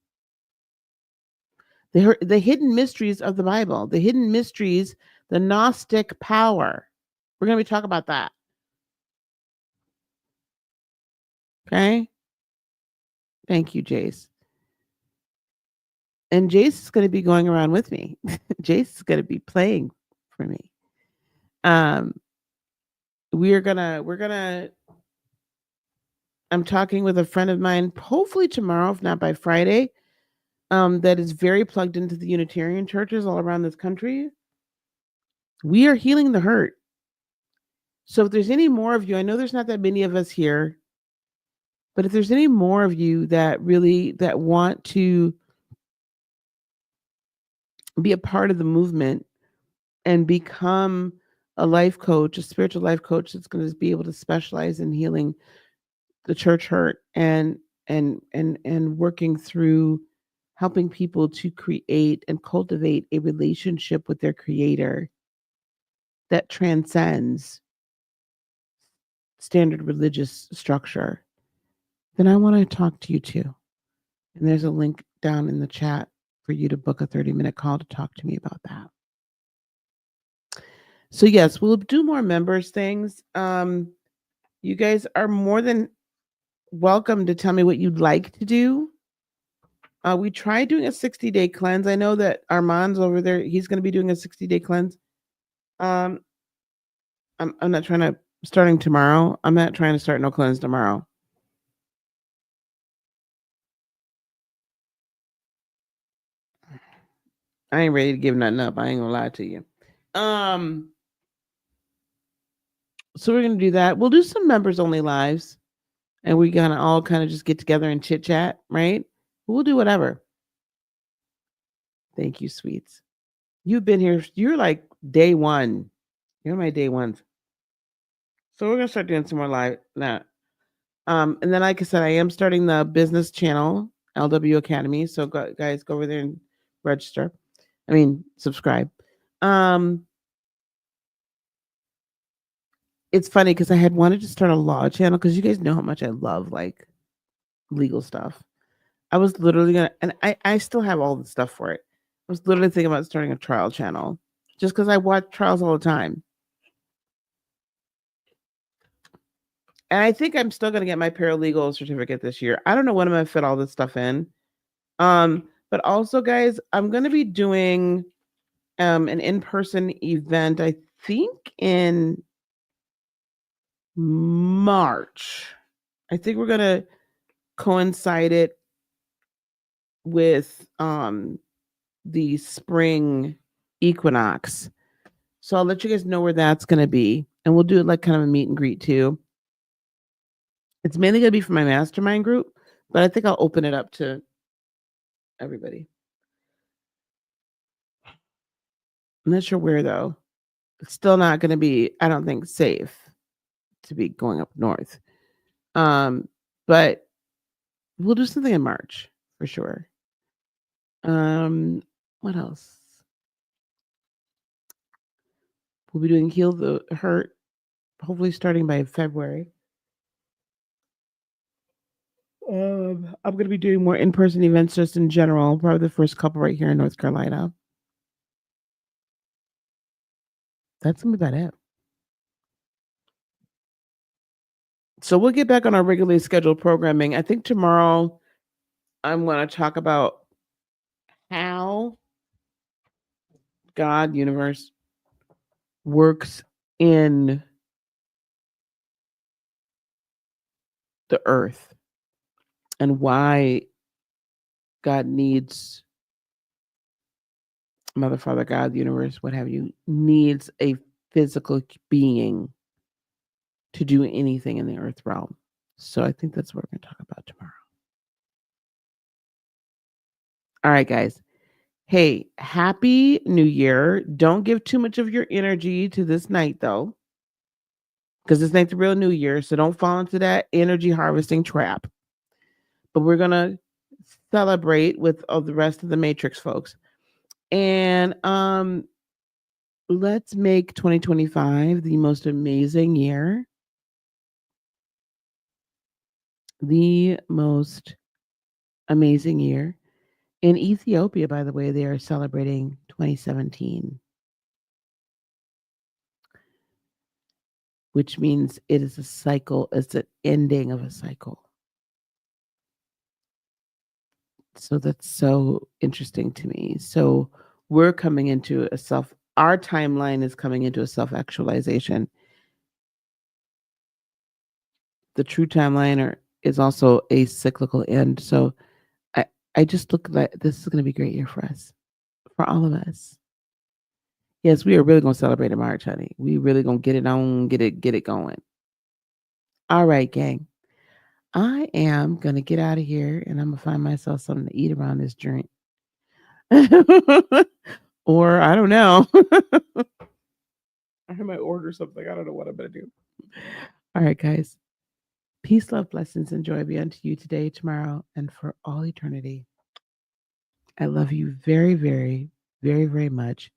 The hidden mysteries of the Bible, the hidden mysteries, the Gnostic power. We're going to be talking about that. Okay. Thank you, Jace. And Jace is going to be going around with me. Jace is going to be playing for me. We're gonna I'm talking with a friend of mine, hopefully tomorrow, if not by Friday, that is very plugged into the Unitarian churches all around this country. We are healing the hurt. So if there's any more of you, I know there's not that many of us here, but if there's any more of you that want to be a part of the movement and become a life coach, a spiritual life coach that's going to be able to specialize in healing the church hurt and working through helping people to create and cultivate a relationship with their creator that transcends standard religious structure, then I want to talk to you too. And there's a link down in the chat for you to book a 30-minute call to talk to me about that. So yes, we'll do more members things. You guys are more than welcome to tell me what you'd like to do. We tried doing a 60-day cleanse. I know that Armand's over there. He's going to be doing a 60-day cleanse. I'm not trying to starting tomorrow. I'm not trying to start no cleanse tomorrow. I ain't ready to give nothing up. I ain't gonna lie to you. So we're gonna do that. We'll do some members only lives, and we're gonna all kind of just get together and chit chat, right? We'll do whatever. Thank you, sweets. You've been here. You're like day one. You're my day ones. So we're gonna start doing some more live now. And then, like I said, I am starting the business channel, LW Academy. So guys, go over there and register. I mean, subscribe. It's funny because I had wanted to start a law channel because you guys know how much I love like legal stuff. I was literally gonna, and I still have all the stuff for it. I was literally thinking about starting a trial channel just because I watch trials all the time. And I think I'm still gonna get my paralegal certificate this year. I don't know when I'm gonna fit all this stuff in. But also, guys, I'm gonna be doing an in-person event, I think in March. I think we're gonna coincide it with the spring equinox. So I'll let you guys know where that's gonna be. And we'll do it like kind of a meet and greet too. It's mainly gonna be for my mastermind group, but I think I'll open it up to everybody. I'm not sure where though. It's still not gonna be, I don't think, safe to be going up north. But we'll do something in March for sure. What else? We'll be doing Heal the Hurt, hopefully starting by February. I'm going to be doing more in-person events just in general, probably the first couple right here in North Carolina. That's going to be about it. So we'll get back on our regularly scheduled programming. I think tomorrow I'm going to talk about how God, universe, works in the earth and why God needs Mother, Father, God, the universe, what have you, needs a physical being to do anything in the earth realm. So I think that's what we're going to talk about tomorrow. All right, guys. Hey, happy new year. Don't give too much of your energy to this night, though, because this ain't the real new year. So don't fall into that energy harvesting trap. But we're going to celebrate with all the rest of the Matrix folks. And let's make 2025 the most amazing year. The most amazing year. In Ethiopia, by the way, they are celebrating 2017, which means it is a cycle, it's an ending of a cycle. So that's so interesting to me. So we're coming into our timeline is coming into a self actualization. The true timeline is also a cyclical end. So I, I just look like this is going to be a great year for us, for all of us. Yes, we are really going to celebrate in March, honey. We really going to get it on, get it going. All right, gang. I am going to get out of here and I'm going to find myself something to eat around this joint. Or I don't know. I might order something. I don't know what I'm going to do. All right, guys. Peace, love, blessings, and joy be unto you today, tomorrow, and for all eternity. I love you very, very, very, very much.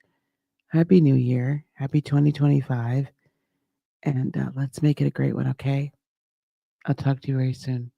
Happy New Year. Happy 2025. And let's make it a great one, okay? I'll talk to you very soon.